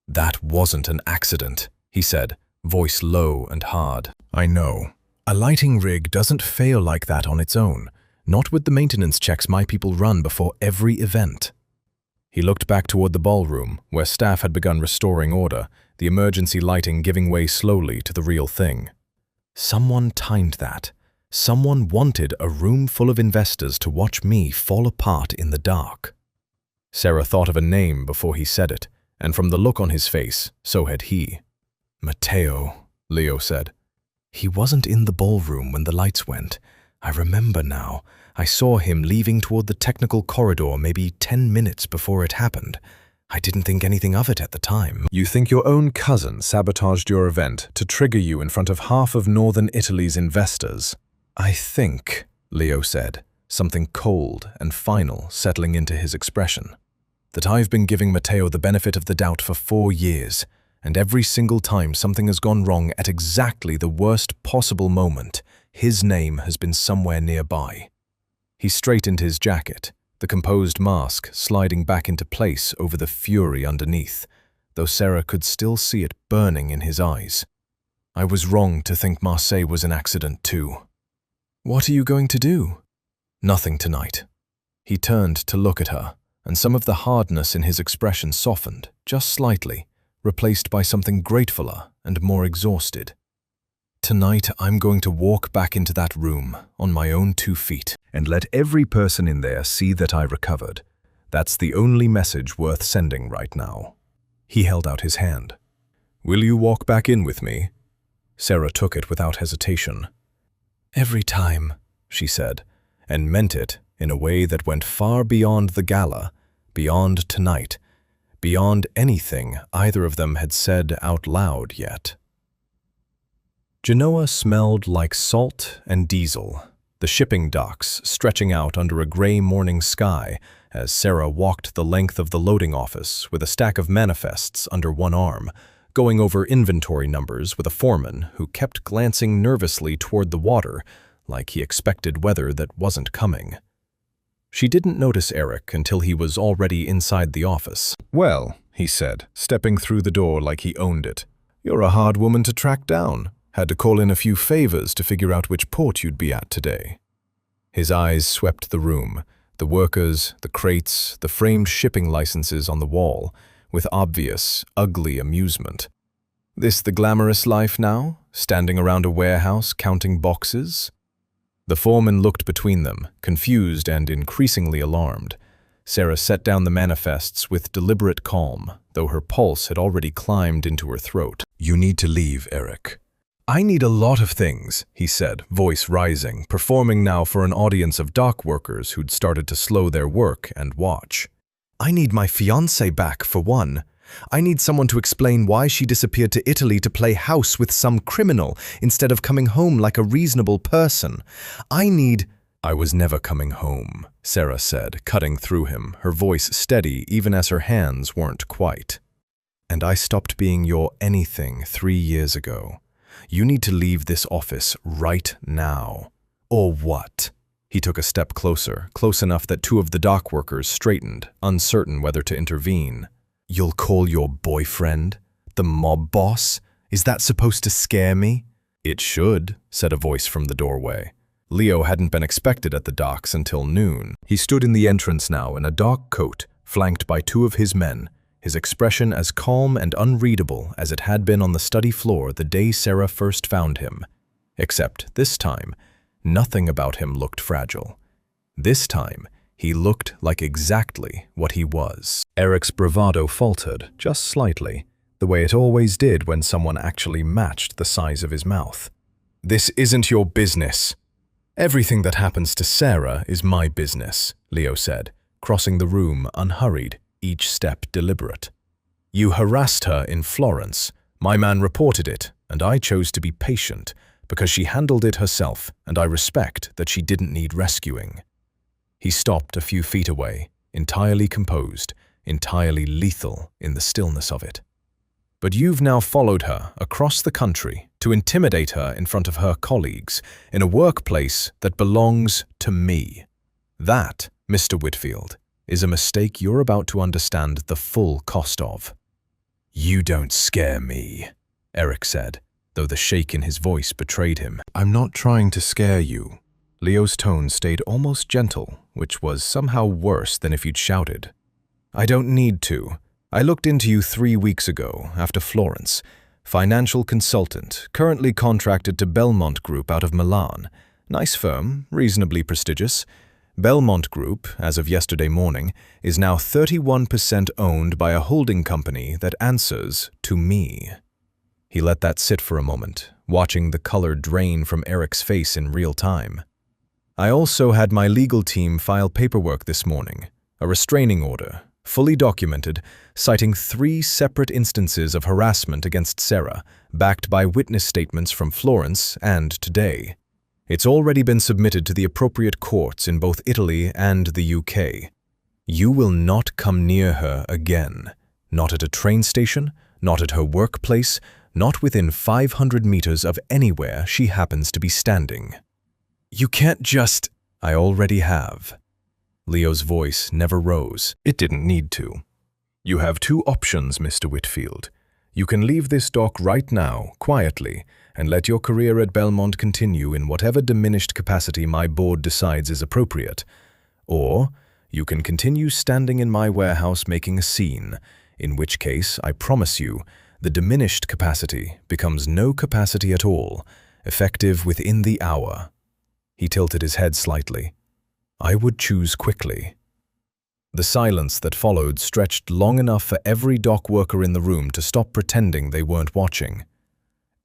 "That wasn't an accident," he said, voice low and hard. "I know. A lighting rig doesn't fail like that on its own, not with the maintenance checks my people run before every event." He looked back toward the ballroom, where staff had begun restoring order, the emergency lighting giving way slowly to the real thing. Someone timed that. Someone wanted a room full of investors to watch me fall apart in the dark. Sera thought of a name before he said it, and from the look on his face, so had he. "Matteo," Leo said. "He wasn't in the ballroom when the lights went. I remember now. I saw him leaving toward the technical corridor maybe 10 minutes before it happened. I didn't think anything of it at the time." "You think your own cousin sabotaged your event to trigger you in front of half of northern Italy's investors?" "I think," Leo said, something cold and final settling into his expression, "that I've been giving Matteo the benefit of the doubt for 4 years, and every single time something has gone wrong at exactly the worst possible moment, his name has been somewhere nearby." He straightened his jacket, the composed mask sliding back into place over the fury underneath, though Sera could still see it burning in his eyes. "I was wrong to think Marseille was an accident too." "What are you going to do?" "Nothing tonight." He turned to look at her, and some of the hardness in his expression softened, just slightly, replaced by something gratefuler and more exhausted. "Tonight I'm going to walk back into that room on my own 2 feet and let every person in there see that I recovered. That's the only message worth sending right now." He held out his hand. "Will you walk back in with me?" Sera took it without hesitation. "Every time," she said, and meant it in a way that went far beyond the gala, beyond tonight, beyond anything either of them had said out loud yet. Genoa smelled like salt and diesel, the shipping docks stretching out under a gray morning sky as Sera walked the length of the loading office with a stack of manifests under one arm, going over inventory numbers with a foreman who kept glancing nervously toward the water like he expected weather that wasn't coming. She didn't notice Eric until he was already inside the office. "Well," he said, stepping through the door like he owned it, "you're a hard woman to track down. Had to call in a few favors to figure out which port you'd be at today." His eyes swept the room, the workers, the crates, the framed shipping licenses on the wall, with obvious, ugly amusement. This the glamorous life now? Standing around a warehouse counting boxes? The foreman looked between them, confused and increasingly alarmed. Sera set down the manifests with deliberate calm, though her pulse had already climbed into her throat. "You need to leave, Eric." "I need a lot of things," he said, voice rising, performing now for an audience of dock workers who'd started to slow their work and watch. "I need my fiancée back, for one. I need someone to explain why she disappeared to Italy to play house with some criminal instead of coming home like a reasonable person. I need—" "I was never coming home," Sera said, cutting through him, her voice steady even as her hands weren't quite. "And I stopped being your anything 3 years ago. You need to leave this office right now." "Or what?" He took a step closer, close enough that 2 of the dock workers straightened, uncertain whether to intervene. "You'll call your boyfriend? The mob boss? Is that supposed to scare me?" "It should," said a voice from the doorway. Leo hadn't been expected at the docks until noon. He stood in the entrance now in a dock coat, flanked by 2 of his men, his expression as calm and unreadable as it had been on the study floor the day Sera first found him. Except this time, nothing about him looked fragile. This time, he looked like exactly what he was. Eric's bravado faltered, just slightly, the way it always did when someone actually matched the size of his mouth. "This isn't your business." "Everything that happens to Sera is my business," Leo said, crossing the room unhurried, each step deliberate. "You harassed her in Florence. My man reported it, and I chose to be patient because she handled it herself, and I respect that she didn't need rescuing." He stopped a few feet away, entirely composed, entirely lethal in the stillness of it. "But you've now followed her across the country to intimidate her in front of her colleagues in a workplace that belongs to me. That, Mr. Whitfield, is a mistake you're about to understand the full cost of." "You don't scare me," Eric said, though the shake in his voice betrayed him. "I'm not trying to scare you." Leo's tone stayed almost gentle, which was somehow worse than if you'd shouted. "I don't need to. I looked into you 3 weeks ago, after Florence. Financial consultant, currently contracted to Belmont Group out of Milan. Nice firm, reasonably prestigious. Belmont Group, as of yesterday morning, is now 31% owned by a holding company that answers to me." He let that sit for a moment, watching the color drain from Eric's face in real time. "I also had my legal team file paperwork this morning, a restraining order, fully documented, citing 3 separate instances of harassment against Sera, backed by witness statements from Florence and today. It's already been submitted to the appropriate courts in both Italy and the UK. You will not come near her again. Not at a train station, not at her workplace, not within 500 meters of anywhere she happens to be standing." "You can't just—" "I already have." Leo's voice never rose. It didn't need to. "You have 2 options, Mr. Whitfield. You can leave this dock right now, quietly, and let your career at Belmont continue in whatever diminished capacity my board decides is appropriate. Or you can continue standing in my warehouse making a scene, in which case, I promise you, the diminished capacity becomes no capacity at all, effective within the hour." He tilted his head slightly. "I would choose quickly." The silence that followed stretched long enough for every dock worker in the room to stop pretending they weren't watching.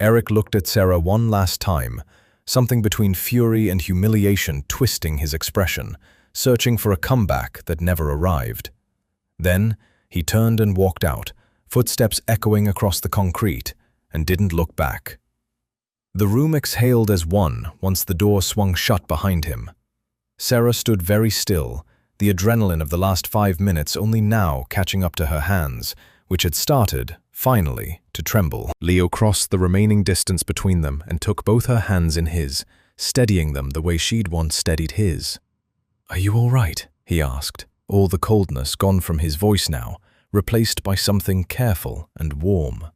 Eric looked at Sera one last time, something between fury and humiliation twisting his expression, searching for a comeback that never arrived. Then he turned and walked out, footsteps echoing across the concrete, and didn't look back. The room exhaled as one once the door swung shut behind him. Sera stood very still, the adrenaline of the last 5 minutes only now catching up to her hands, which had started, finally, to tremble. Leo crossed the remaining distance between them and took both her hands in his, steadying them the way she'd once steadied his. "Are you all right?" he asked, all the coldness gone from his voice now, replaced by something careful and warm.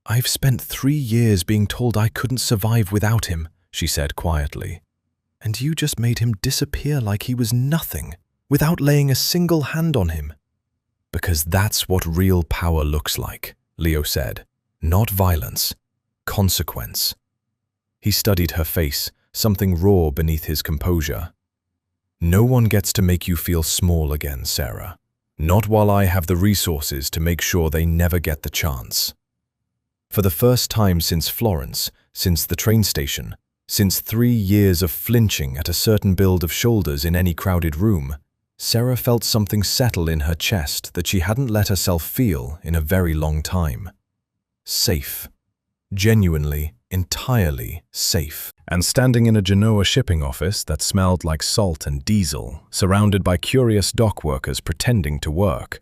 "I've spent 3 years being told I couldn't survive without him," she said quietly. "And you just made him disappear like he was nothing, without laying a single hand on him." "Because that's what real power looks like," Leo said. "Not violence, consequence." He studied her face, something raw beneath his composure. "No one gets to make you feel small again, Sera. Not while I have the resources to make sure they never get the chance." For the first time since Florence, since the train station, since 3 years of flinching at a certain build of shoulders in any crowded room, Sera felt something settle in her chest that she hadn't let herself feel in a very long time. Safe. Genuinely, entirely safe. And standing in a Genoa shipping office that smelled like salt and diesel, surrounded by curious dock workers pretending to work,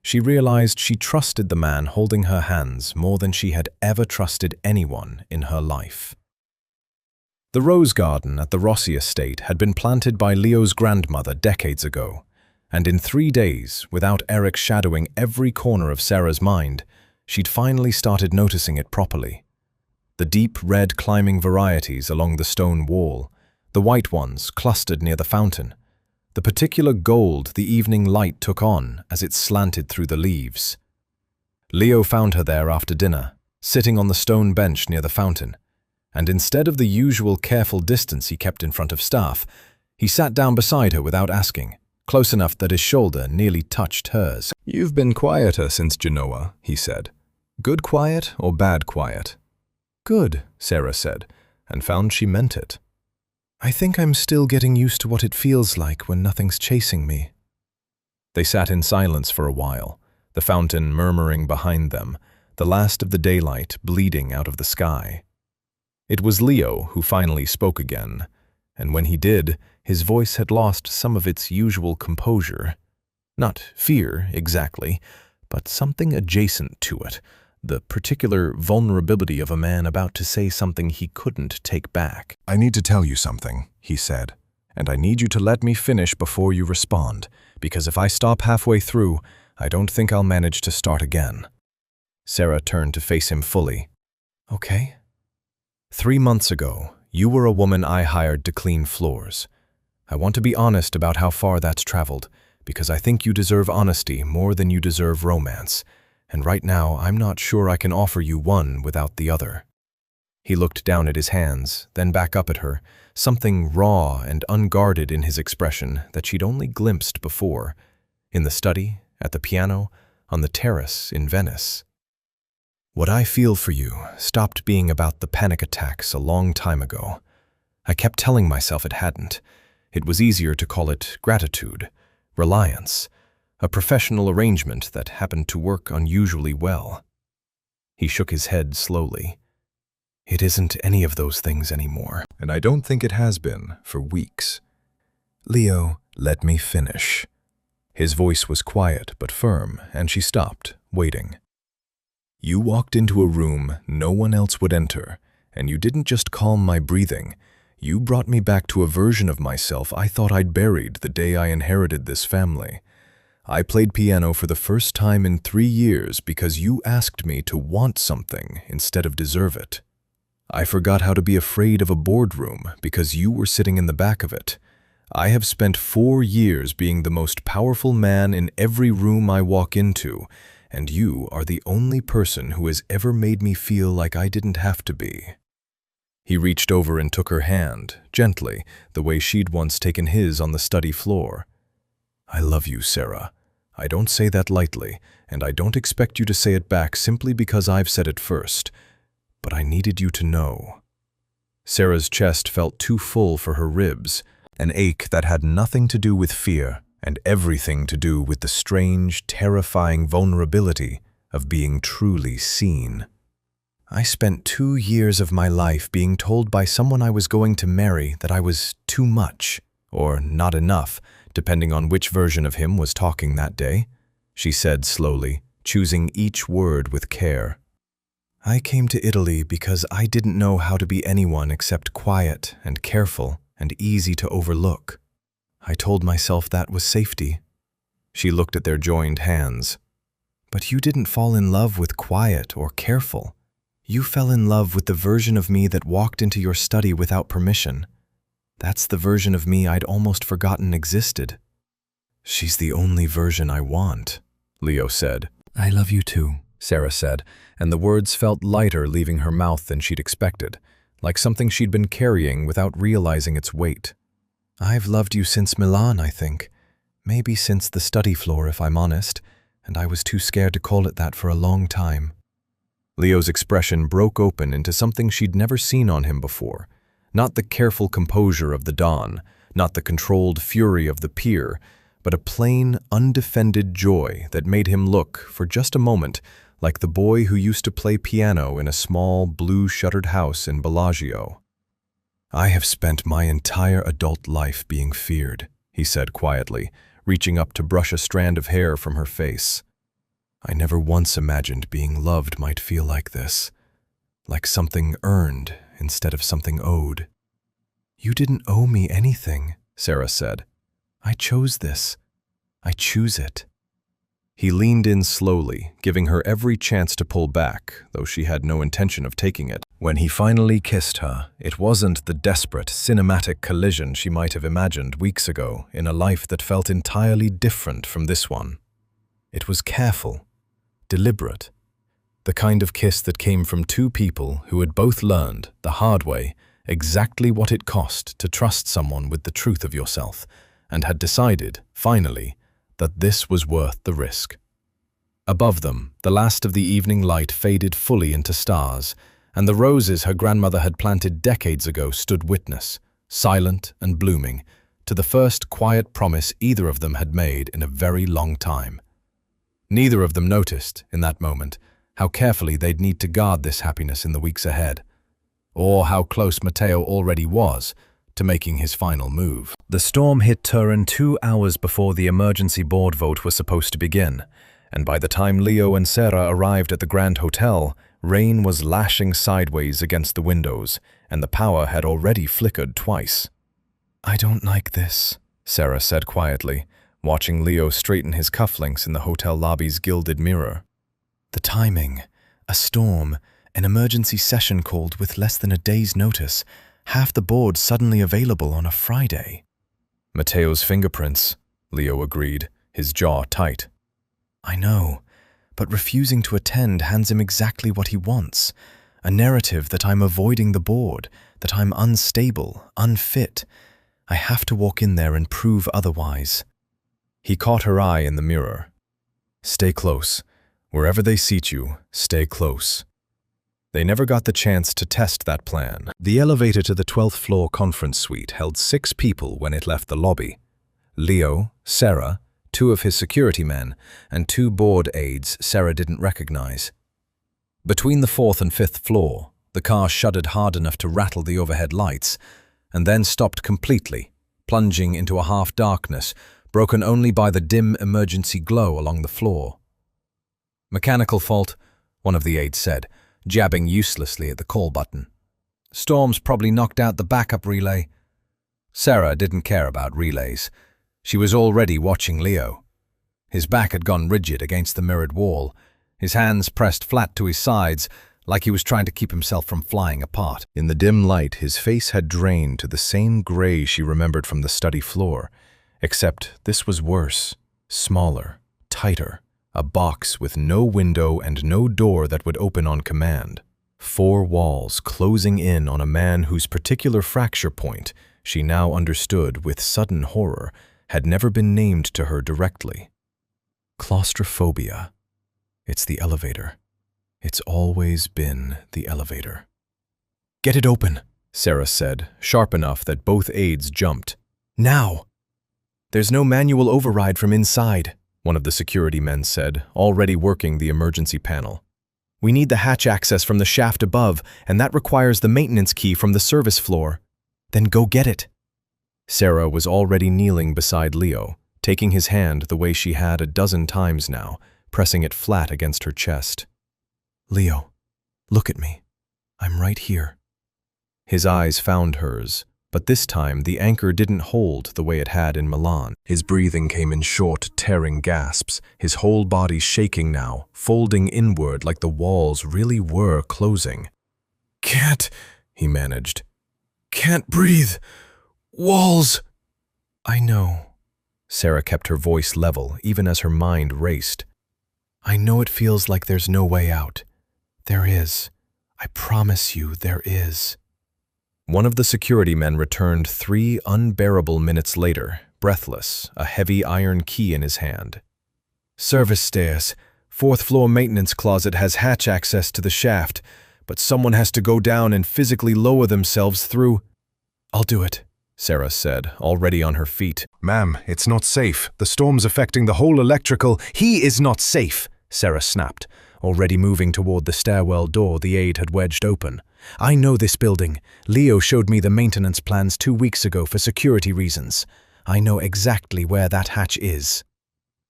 she realized she trusted the man holding her hands more than she had ever trusted anyone in her life. The rose garden at the Rossi estate had been planted by Leo's grandmother decades ago, and in 3 days, without Eric shadowing every corner of Sera's mind, she'd finally started noticing it properly. The deep red climbing varieties along the stone wall, the white ones clustered near the fountain, the particular gold the evening light took on as it slanted through the leaves. Leo found her there after dinner, sitting on the stone bench near the fountain, and instead of the usual careful distance he kept in front of staff, he sat down beside her without asking, close enough that his shoulder nearly touched hers. "You've been quieter since Genoa," he said. "Good quiet or bad quiet?" "Good," Sera said, and found she meant it. "I think I'm still getting used to what it feels like when nothing's chasing me." They sat in silence for a while, the fountain murmuring behind them, the last of the daylight bleeding out of the sky. It was Leo who finally spoke again, and when he did, his voice had lost some of its usual composure. Not fear, exactly, but something adjacent to it, the particular vulnerability of a man about to say something he couldn't take back. "I need to tell you something," he said, "and I need you to let me finish before you respond, because if I stop halfway through, I don't think I'll manage to start again." Sera turned to face him fully. "Okay." 3 months ago, you were a woman I hired to clean floors. I want to be honest about how far that's traveled, because I think you deserve honesty more than you deserve romance, and right now I'm not sure I can offer you one without the other. He looked down at his hands, then back up at her, something raw and unguarded in his expression that she'd only glimpsed before, in the study, at the piano, on the terrace in Venice. "What I feel for you stopped being about the panic attacks a long time ago. I kept telling myself it hadn't. It was easier to call it gratitude, reliance, a professional arrangement that happened to work unusually well." He shook his head slowly. "It isn't any of those things anymore, and I don't think it has been for weeks. Leo, let me finish." His voice was quiet but firm, and she stopped, waiting. "You walked into a room no one else would enter, and you didn't just calm my breathing. You brought me back to a version of myself I thought I'd buried the day I inherited this family. I played piano for the first time in 3 years because you asked me to want something instead of deserve it. I forgot how to be afraid of a boardroom because you were sitting in the back of it. I have spent 4 years being the most powerful man in every room I walk into, and you are the only person who has ever made me feel like I didn't have to be." He reached over and took her hand, gently, the way she'd once taken his on the study floor. "I love you, Sera. I don't say that lightly, and I don't expect you to say it back simply because I've said it first. But I needed you to know." Sera's chest felt too full for her ribs, an ache that had nothing to do with fear and everything to do with the strange, terrifying vulnerability of being truly seen. I spent 2 years of my life being told by someone I was going to marry that I was too much, or not enough, depending on which version of him was talking that day, she said slowly, choosing each word with care. I came to Italy because I didn't know how to be anyone except quiet and careful and easy to overlook. I told myself that was safety. She looked at their joined hands. But you didn't fall in love with quiet or careful. You fell in love with the version of me that walked into your study without permission. That's the version of me I'd almost forgotten existed. She's the only version I want, Leo said. I love you too, Sera said, and the words felt lighter leaving her mouth than she'd expected, like something she'd been carrying without realizing its weight. I've loved you since Milan, I think. Maybe since the study floor, if I'm honest, and I was too scared to call it that for a long time. Leo's expression broke open into something she'd never seen on him before. Not the careful composure of the Don, not the controlled fury of the peer, but a plain, undefended joy that made him look, for just a moment, like the boy who used to play piano in a small, blue-shuttered house in Bellagio. I have spent my entire adult life being feared, he said quietly, reaching up to brush a strand of hair from her face. I never once imagined being loved might feel like this, like something earned instead of something owed. You didn't owe me anything, Sera said. I chose this. I choose it. He leaned in slowly, giving her every chance to pull back, though she had no intention of taking it. When he finally kissed her, it wasn't the desperate, cinematic collision she might have imagined weeks ago in a life that felt entirely different from this one. It was careful, deliberate, the kind of kiss that came from two people who had both learned, the hard way, exactly what it cost to trust someone with the truth of yourself, and had decided, finally, that this was worth the risk. Above them, the last of the evening light faded fully into stars, and the roses her grandmother had planted decades ago stood witness, silent and blooming, to the first quiet promise either of them had made in a very long time. Neither of them noticed, in that moment, how carefully they'd need to guard this happiness in the weeks ahead, or how close Matteo already was to making his final move. The storm hit Turin 2 hours before the emergency board vote was supposed to begin, and by the time Leo and Sera arrived at the Grand Hotel, rain was lashing sideways against the windows, and the power had already flickered twice. I don't like this, Sera said quietly, watching Leo straighten his cufflinks in the hotel lobby's gilded mirror. The timing, a storm, an emergency session called with less than a day's notice, half the board suddenly available on a Friday. Matteo's fingerprints, Leo agreed, his jaw tight. I know, but refusing to attend hands him exactly what he wants, a narrative that I'm avoiding the board, that I'm unstable, unfit. I have to walk in there and prove otherwise. He caught her eye in the mirror. Stay close. Wherever they seat you, stay close. They never got the chance to test that plan. The elevator to the 12th floor conference suite held 6 people when it left the lobby. Leo, Sera, 2 of his security men, and 2 board aides Sera didn't recognize. Between the 4th and 5th floor, the car shuddered hard enough to rattle the overhead lights, and then stopped completely, plunging into a half-darkness, broken only by the dim emergency glow along the floor. Mechanical fault, one of the aides said, jabbing uselessly at the call button. Storm's probably knocked out the backup relay. Sera didn't care about relays. She was already watching Leo. His back had gone rigid against the mirrored wall, his hands pressed flat to his sides, like he was trying to keep himself from flying apart. In the dim light, his face had drained to the same gray she remembered from the study floor, except this was worse, smaller, tighter. A box with no window and no door that would open on command. 4 walls closing in on a man whose particular fracture point, she now understood with sudden horror, had never been named to her directly. Claustrophobia. It's the elevator. It's always been the elevator. Get it open, Sera said, sharp enough that both aides jumped. Now! There's no manual override from inside, one of the security men said, already working the emergency panel. We need the hatch access from the shaft above, and that requires the maintenance key from the service floor. Then go get it. Sera was already kneeling beside Leo, taking his hand the way she had a dozen times now, pressing it flat against her chest. Leo, look at me. I'm right here. His eyes found hers, but this time the anchor didn't hold the way it had in Milan. His breathing came in short, tearing gasps, his whole body shaking now, folding inward like the walls really were closing. Can't, he managed. Can't breathe. Walls. I know. Sera kept her voice level, even as her mind raced. I know it feels like there's no way out. There is. I promise you there is. One of the security men returned 3 unbearable minutes later, breathless, a heavy iron key in his hand. Service stairs. 4th floor maintenance closet has hatch access to the shaft, but someone has to go down and physically lower themselves through. I'll do it, Sera said, already on her feet. Ma'am, it's not safe. The storm's affecting the whole electrical. He is not safe, Sera snapped, already moving toward the stairwell door the aide had wedged open. I know this building. Leo showed me the maintenance plans 2 weeks ago for security reasons. I know exactly where that hatch is.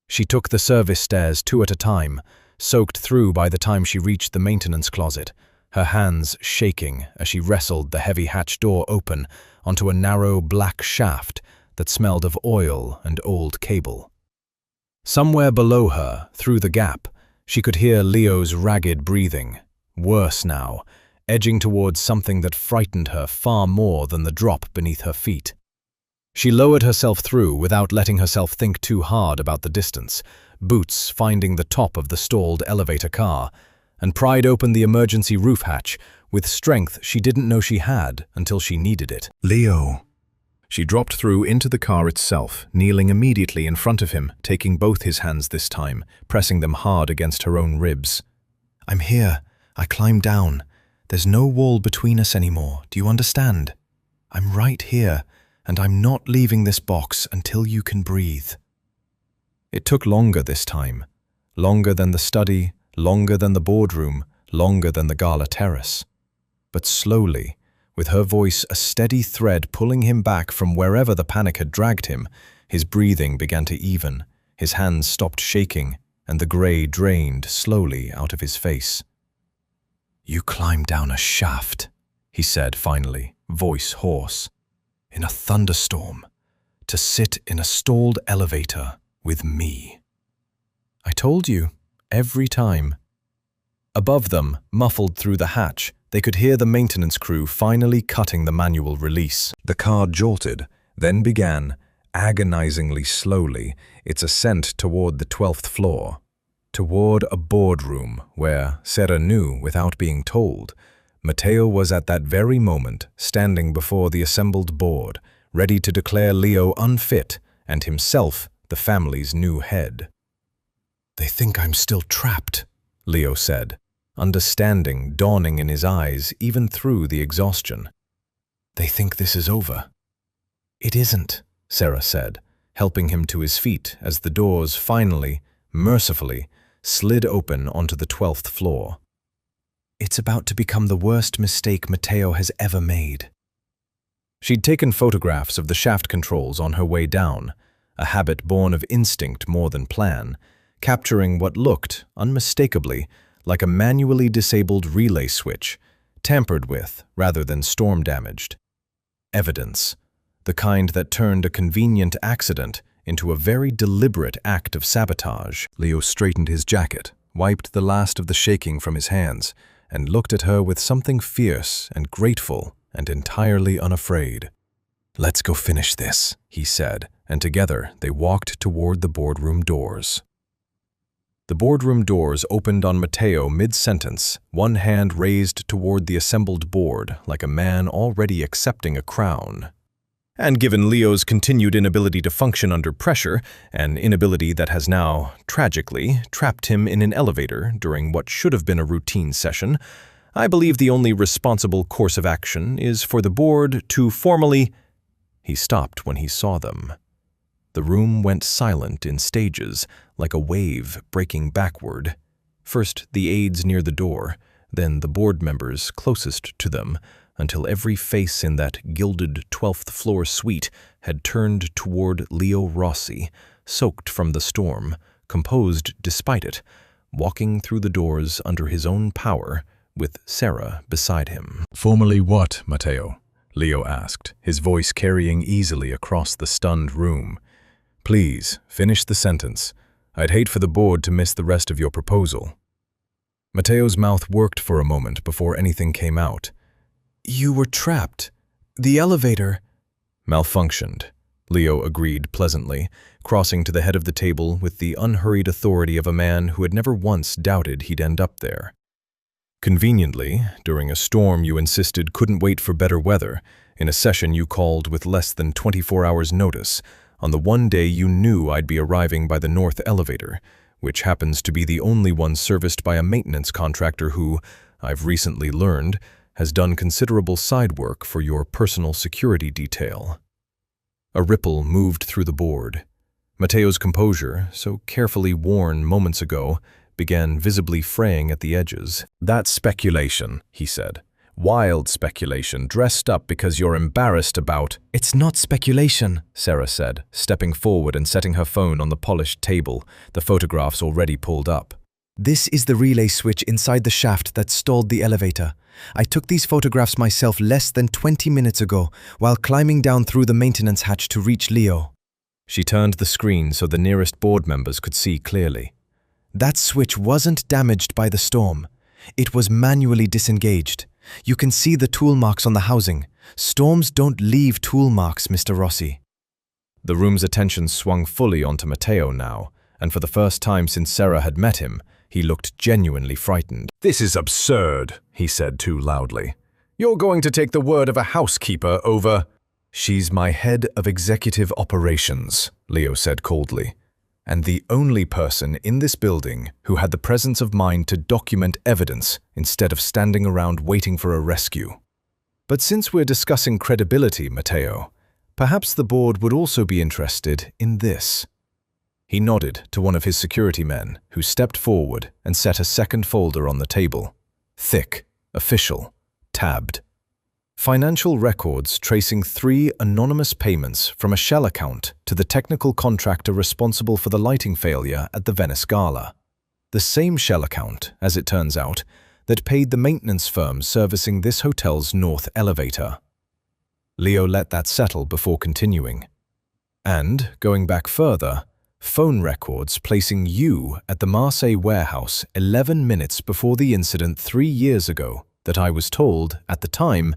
She took the service stairs 2 at a time, soaked through by the time she reached the maintenance closet, her hands shaking as she wrestled the heavy hatch door open onto a narrow black shaft that smelled of oil and old cable. Somewhere below her, through the gap, she could hear Leo's ragged breathing, worse now, edging towards something that frightened her far more than the drop beneath her feet. She lowered herself through without letting herself think too hard about the distance, boots finding the top of the stalled elevator car, and pried open the emergency roof hatch with strength she didn't know she had until she needed it. Leo. She dropped through into the car itself, kneeling immediately in front of him, taking both his hands this time, pressing them hard against her own ribs. I'm here. I climbed down. There's no wall between us anymore, do you understand? I'm right here, and I'm not leaving this box until you can breathe. It took longer this time. Longer than the study, longer than the boardroom, longer than the gala terrace. But slowly, with her voice a steady thread pulling him back from wherever the panic had dragged him, his breathing began to even, his hands stopped shaking, and the grey drained slowly out of his face. You climbed down a shaft, he said finally, voice hoarse, in a thunderstorm, to sit in a stalled elevator with me. I told you, every time. Above them, muffled through the hatch, they could hear the maintenance crew finally cutting the manual release. The car jolted, then began, agonizingly slowly, its ascent toward the 12th floor. Toward a boardroom where, Sera knew without being told, Matteo was at that very moment standing before the assembled board, ready to declare Leo unfit and himself the family's new head. They think I'm still trapped, Leo said, understanding dawning in his eyes even through the exhaustion. They think this is over. It isn't, Sera said, helping him to his feet as the doors finally, mercifully, slid open onto the 12th floor. It's about to become the worst mistake Matteo has ever made. She'd taken photographs of the shaft controls on her way down, a habit born of instinct more than plan, capturing what looked, unmistakably, like a manually disabled relay switch, tampered with rather than storm-damaged. Evidence, the kind that turned a convenient accident into a very deliberate act of sabotage. Leo straightened his jacket, wiped the last of the shaking from his hands, and looked at her with something fierce and grateful and entirely unafraid. Let's go finish this, he said, and together they walked toward the boardroom doors. The boardroom doors opened on Matteo mid-sentence, one hand raised toward the assembled board like a man already accepting a crown. And given Leo's continued inability to function under pressure, an inability that has now, tragically, trapped him in an elevator during what should have been a routine session, I believe the only responsible course of action is for the board to formally— He stopped when he saw them. The room went silent in stages, like a wave breaking backward. First the aides near the door, then the board members closest to them, until every face in that gilded 12th floor suite had turned toward Leo Rossi, soaked from the storm, composed despite it, walking through the doors under his own power, with Sera beside him. "Formally what, Matteo?" Leo asked, his voice carrying easily across the stunned room. "Please, finish the sentence. I'd hate for the board to miss the rest of your proposal." Matteo's mouth worked for a moment before anything came out. "You were trapped. The elevator—" "Malfunctioned," Leo agreed pleasantly, crossing to the head of the table with the unhurried authority of a man who had never once doubted he'd end up there. "Conveniently, during a storm you insisted couldn't wait for better weather, in a session you called with less than 24 hours' notice, on the one day you knew I'd be arriving by the north elevator, which happens to be the only one serviced by a maintenance contractor who, I've recently learned, has done considerable side work for your personal security detail." A ripple moved through the board. Matteo's composure, so carefully worn moments ago, began visibly fraying at the edges. "That's speculation," he said. "Wild speculation, dressed up because you're embarrassed about—" "It's not speculation," Sera said, stepping forward and setting her phone on the polished table, the photographs already pulled up. "This is the relay switch inside the shaft that stalled the elevator. I took these photographs myself less than 20 minutes ago, while climbing down through the maintenance hatch to reach Leo." She turned the screen so the nearest board members could see clearly. "That switch wasn't damaged by the storm. It was manually disengaged. You can see the tool marks on the housing. Storms don't leave tool marks, Mr. Rossi." The room's attention swung fully onto Matteo now, and for the first time since Sera had met him, he looked genuinely frightened. "This is absurd," he said too loudly. "You're going to take the word of a housekeeper over—" "She's my head of executive operations," Leo said coldly, "and the only person in this building who had the presence of mind to document evidence instead of standing around waiting for a rescue. But since we're discussing credibility, Matteo, perhaps the board would also be interested in this." He nodded to one of his security men, who stepped forward and set a second folder on the table. Thick, official, tabbed. Financial records tracing 3 anonymous payments from a shell account to the technical contractor responsible for the lighting failure at the Venice Gala. The same shell account, as it turns out, that paid the maintenance firm servicing this hotel's north elevator. Leo let that settle before continuing. And, going back further, phone records placing you at the Marseille warehouse 11 minutes before the incident 3 years ago that I was told, at the time,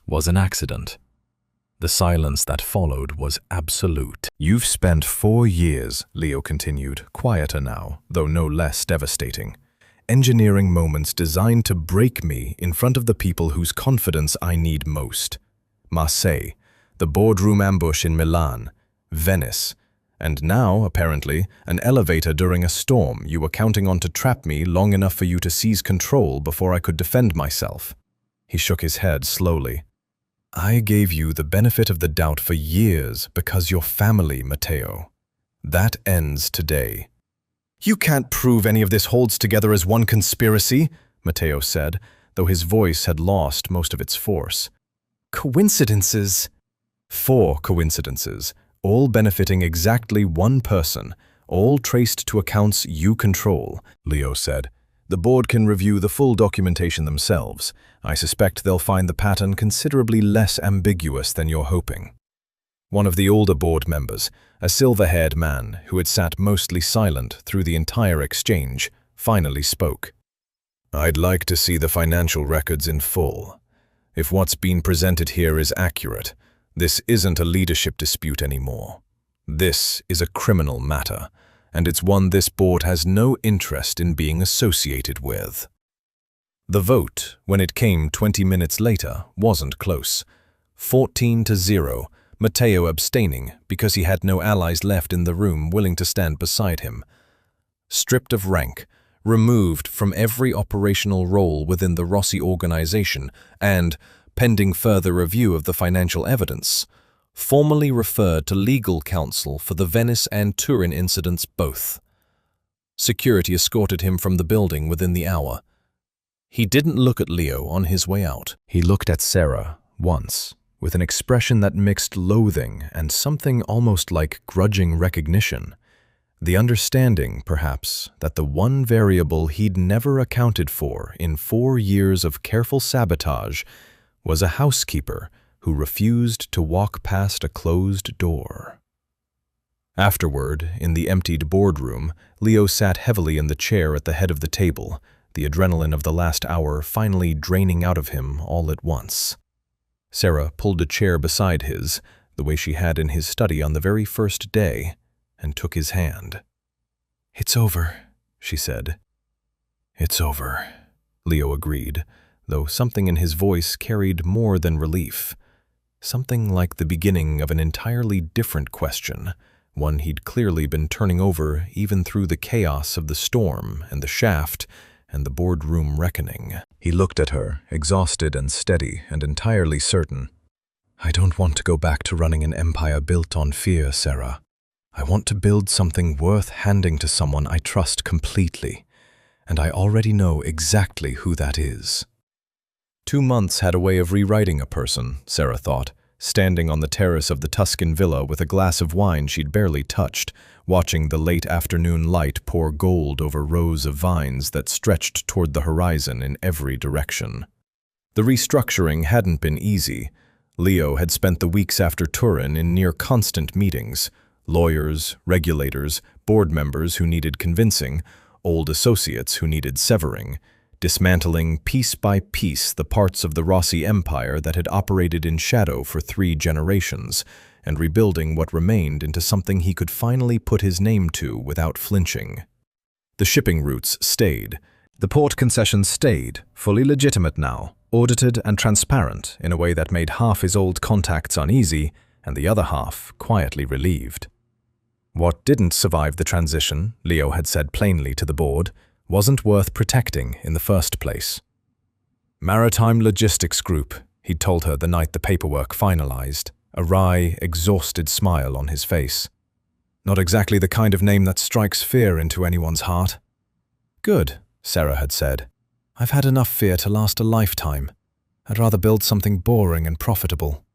was an accident. The silence that followed was absolute. "You've spent 4 years," Leo continued, quieter now, though no less devastating, "engineering moments designed to break me in front of the people whose confidence I need most. Marseille, the boardroom ambush in Milan, Venice, and now, apparently, an elevator during a storm you were counting on to trap me long enough for you to seize control before I could defend myself." He shook his head slowly. "I gave you the benefit of the doubt for years because you're family, Matteo. That ends today." "You can't prove any of this holds together as one conspiracy," Matteo said, though his voice had lost most of its force. "Coincidences." 4 coincidences, all benefiting exactly one person, all traced to accounts you control, Leo said. "The board can review the full documentation themselves. I suspect they'll find the pattern considerably less ambiguous than you're hoping." One of the older board members, a silver-haired man who had sat mostly silent through the entire exchange, finally spoke. "I'd like to see the financial records in full. If what's been presented here is accurate, this isn't a leadership dispute anymore. This is a criminal matter, and it's one this board has no interest in being associated with." The vote, when it came 20 minutes later, wasn't close. 14-0, Matteo abstaining because he had no allies left in the room willing to stand beside him. Stripped of rank, removed from every operational role within the Rossi organization, and, pending further review of the financial evidence, formally referred to legal counsel for the Venice and Turin incidents both. Security escorted him from the building within the hour. He didn't look at Leo on his way out. He looked at Sera once, with an expression that mixed loathing and something almost like grudging recognition. The understanding, perhaps, that the one variable he'd never accounted for in 4 years of careful sabotage was a housekeeper who refused to walk past a closed door. Afterward, in the emptied boardroom, Leo sat heavily in the chair at the head of the table, the adrenaline of the last hour finally draining out of him all at once. Sera pulled a chair beside his, the way she had in his study on the very first day, and took his hand. "It's over," she said. "It's over," Leo agreed, though something in his voice carried more than relief. Something like the beginning of an entirely different question, one he'd clearly been turning over even through the chaos of the storm and the shaft and the boardroom reckoning. He looked at her, exhausted and steady and entirely certain. "I don't want to go back to running an empire built on fear, Sera. I want to build something worth handing to someone I trust completely, and I already know exactly who that is." 2 months had a way of rewriting a person, Sera thought, standing on the terrace of the Tuscan villa with a glass of wine she'd barely touched, watching the late afternoon light pour gold over rows of vines that stretched toward the horizon in every direction. The restructuring hadn't been easy. Leo had spent the weeks after Turin in near constant meetings, lawyers, regulators, board members who needed convincing, old associates who needed severing, dismantling piece by piece the parts of the Rossi empire that had operated in shadow for 3 generations, and rebuilding what remained into something he could finally put his name to without flinching. The shipping routes stayed. The port concessions stayed, fully legitimate now, audited and transparent in a way that made half his old contacts uneasy and the other half quietly relieved. What didn't survive the transition, Leo had said plainly to the board, wasn't worth protecting in the first place. "Maritime Logistics Group," he'd told her the night the paperwork finalized, a wry, exhausted smile on his face. "Not exactly the kind of name that strikes fear into anyone's heart." "Good," Sera had said. "I've had enough fear to last a lifetime. I'd rather build something boring and profitable."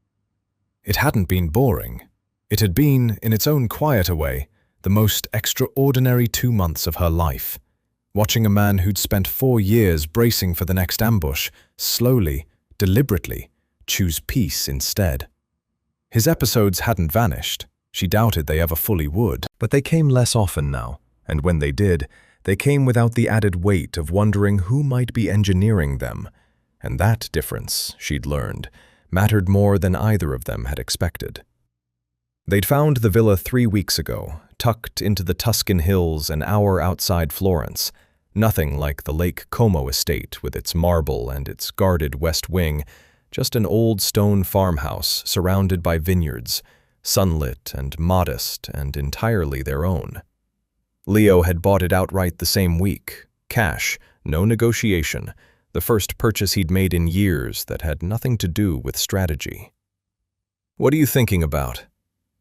It hadn't been boring. It had been, in its own quieter way, the most extraordinary 2 months of her life. Watching a man who'd spent 4 years bracing for the next ambush, slowly, deliberately, choose peace instead. His episodes hadn't vanished. She doubted they ever fully would. But they came less often now, and when they did, they came without the added weight of wondering who might be engineering them. And that difference, she'd learned, mattered more than either of them had expected. They'd found the villa 3 weeks ago, tucked into the Tuscan hills an hour outside Florence, nothing like the Lake Como estate with its marble and its guarded west wing, just an old stone farmhouse surrounded by vineyards, sunlit and modest and entirely their own. Leo had bought it outright the same week, cash, no negotiation, the first purchase he'd made in years that had nothing to do with strategy. "What are you thinking about?"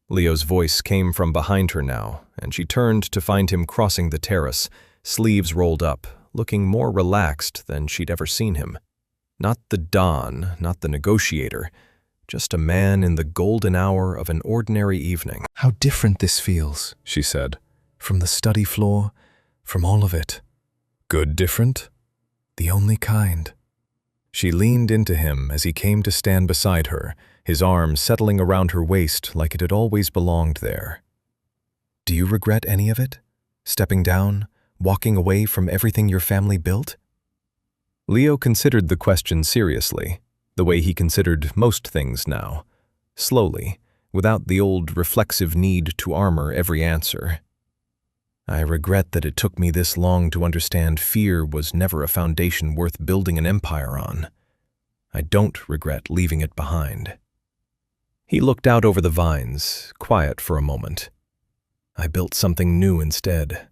Leo's voice came from behind her now, and she turned to find him crossing the terrace, sleeves rolled up, looking more relaxed than she'd ever seen him. Not the Don, not the negotiator, just a man in the golden hour of an ordinary evening. "How different this feels," she said. "From the study floor, from all of it." "Good different?" "The only kind." She leaned into him as he came to stand beside her, his arms settling around her waist like it had always belonged there. "Do you regret any of it? Stepping down, walking away from everything your family built?" Leo considered the question seriously, the way he considered most things now, slowly, without the old reflexive need to armor every answer. "I regret that it took me this long to understand fear was never a foundation worth building an empire on. I don't regret leaving it behind." He looked out over the vines, quiet for a moment. "I built something new instead.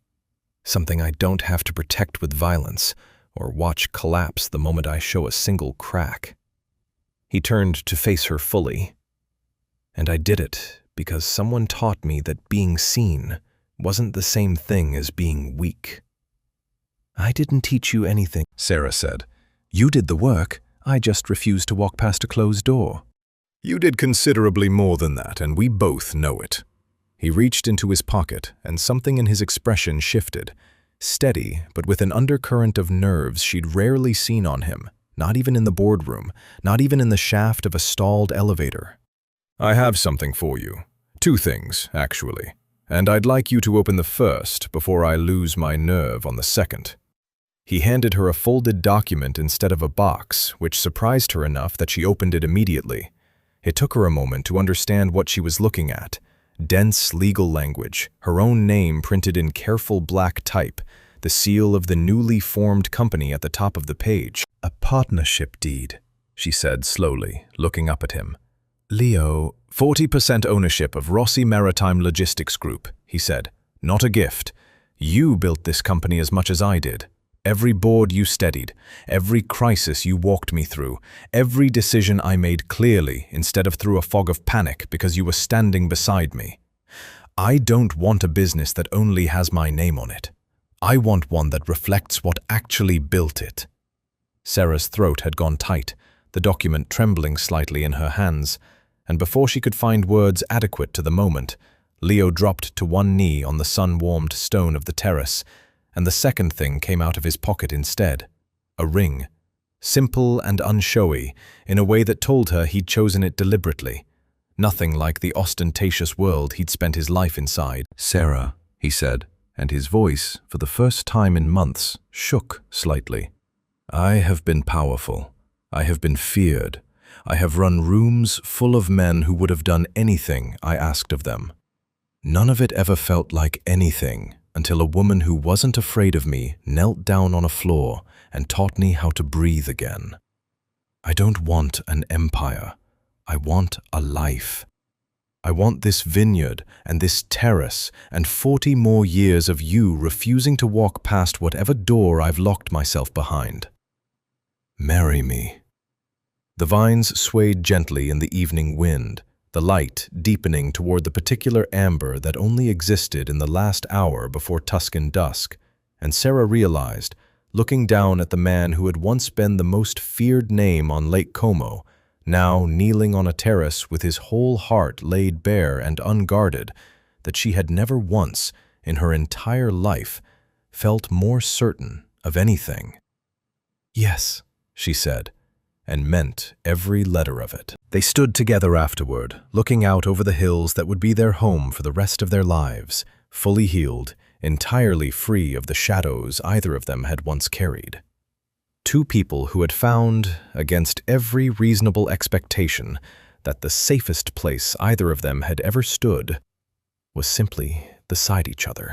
Something I don't have to protect with violence or watch collapse the moment I show a single crack." He turned to face her fully. "And I did it because someone taught me that being seen wasn't the same thing as being weak. "I didn't teach you anything," Sera said. "You did the work. I just refused to walk past a closed door." "You did considerably more than that, and we both know it." He reached into his pocket, and something in his expression shifted. Steady, but with an undercurrent of nerves she'd rarely seen on him, not even in the boardroom, not even in the shaft of a stalled elevator. "I have something for you. 2 things, actually. And I'd like you to open the first before I lose my nerve on the second." He handed her a folded document instead of a box, which surprised her enough that she opened it immediately. It took her a moment to understand what she was looking at. Dense legal language, her own name printed in careful black type, the seal of the newly formed company at the top of the page. "A partnership deed," she said slowly, looking up at him. "Leo, 40% ownership of Rossi Maritime Logistics Group," he said. "Not a gift. You built this company as much as I did. Every board you steadied, every crisis you walked me through, every decision I made clearly instead of through a fog of panic because you were standing beside me. I don't want a business that only has my name on it. I want one that reflects what actually built it." Sera's throat had gone tight, the document trembling slightly in her hands, and before she could find words adequate to the moment, Leo dropped to one knee on the sun-warmed stone of the terrace, and the second thing came out of his pocket instead, a ring, simple and unshowy, in a way that told her he'd chosen it deliberately, nothing like the ostentatious world he'd spent his life inside. "Sera," he said, and his voice, for the first time in months, shook slightly. "I have been powerful. I have been feared. I have run rooms full of men who would have done anything I asked of them. None of it ever felt like anything until a woman who wasn't afraid of me knelt down on a floor and taught me how to breathe again. I don't want an empire. I want a life. I want this vineyard and this terrace and 40 more years of you refusing to walk past whatever door I've locked myself behind. Marry me." The vines swayed gently in the evening wind, the light deepening toward the particular amber that only existed in the last hour before Tuscan dusk, and Sera realized, looking down at the man who had once been the most feared name on Lake Como, now kneeling on a terrace with his whole heart laid bare and unguarded, that she had never once, in her entire life, felt more certain of anything. "Yes," she said, and meant every letter of it. They stood together afterward, looking out over the hills that would be their home for the rest of their lives, fully healed, entirely free of the shadows either of them had once carried. 2 people who had found, against every reasonable expectation, that the safest place either of them had ever stood was simply beside each other.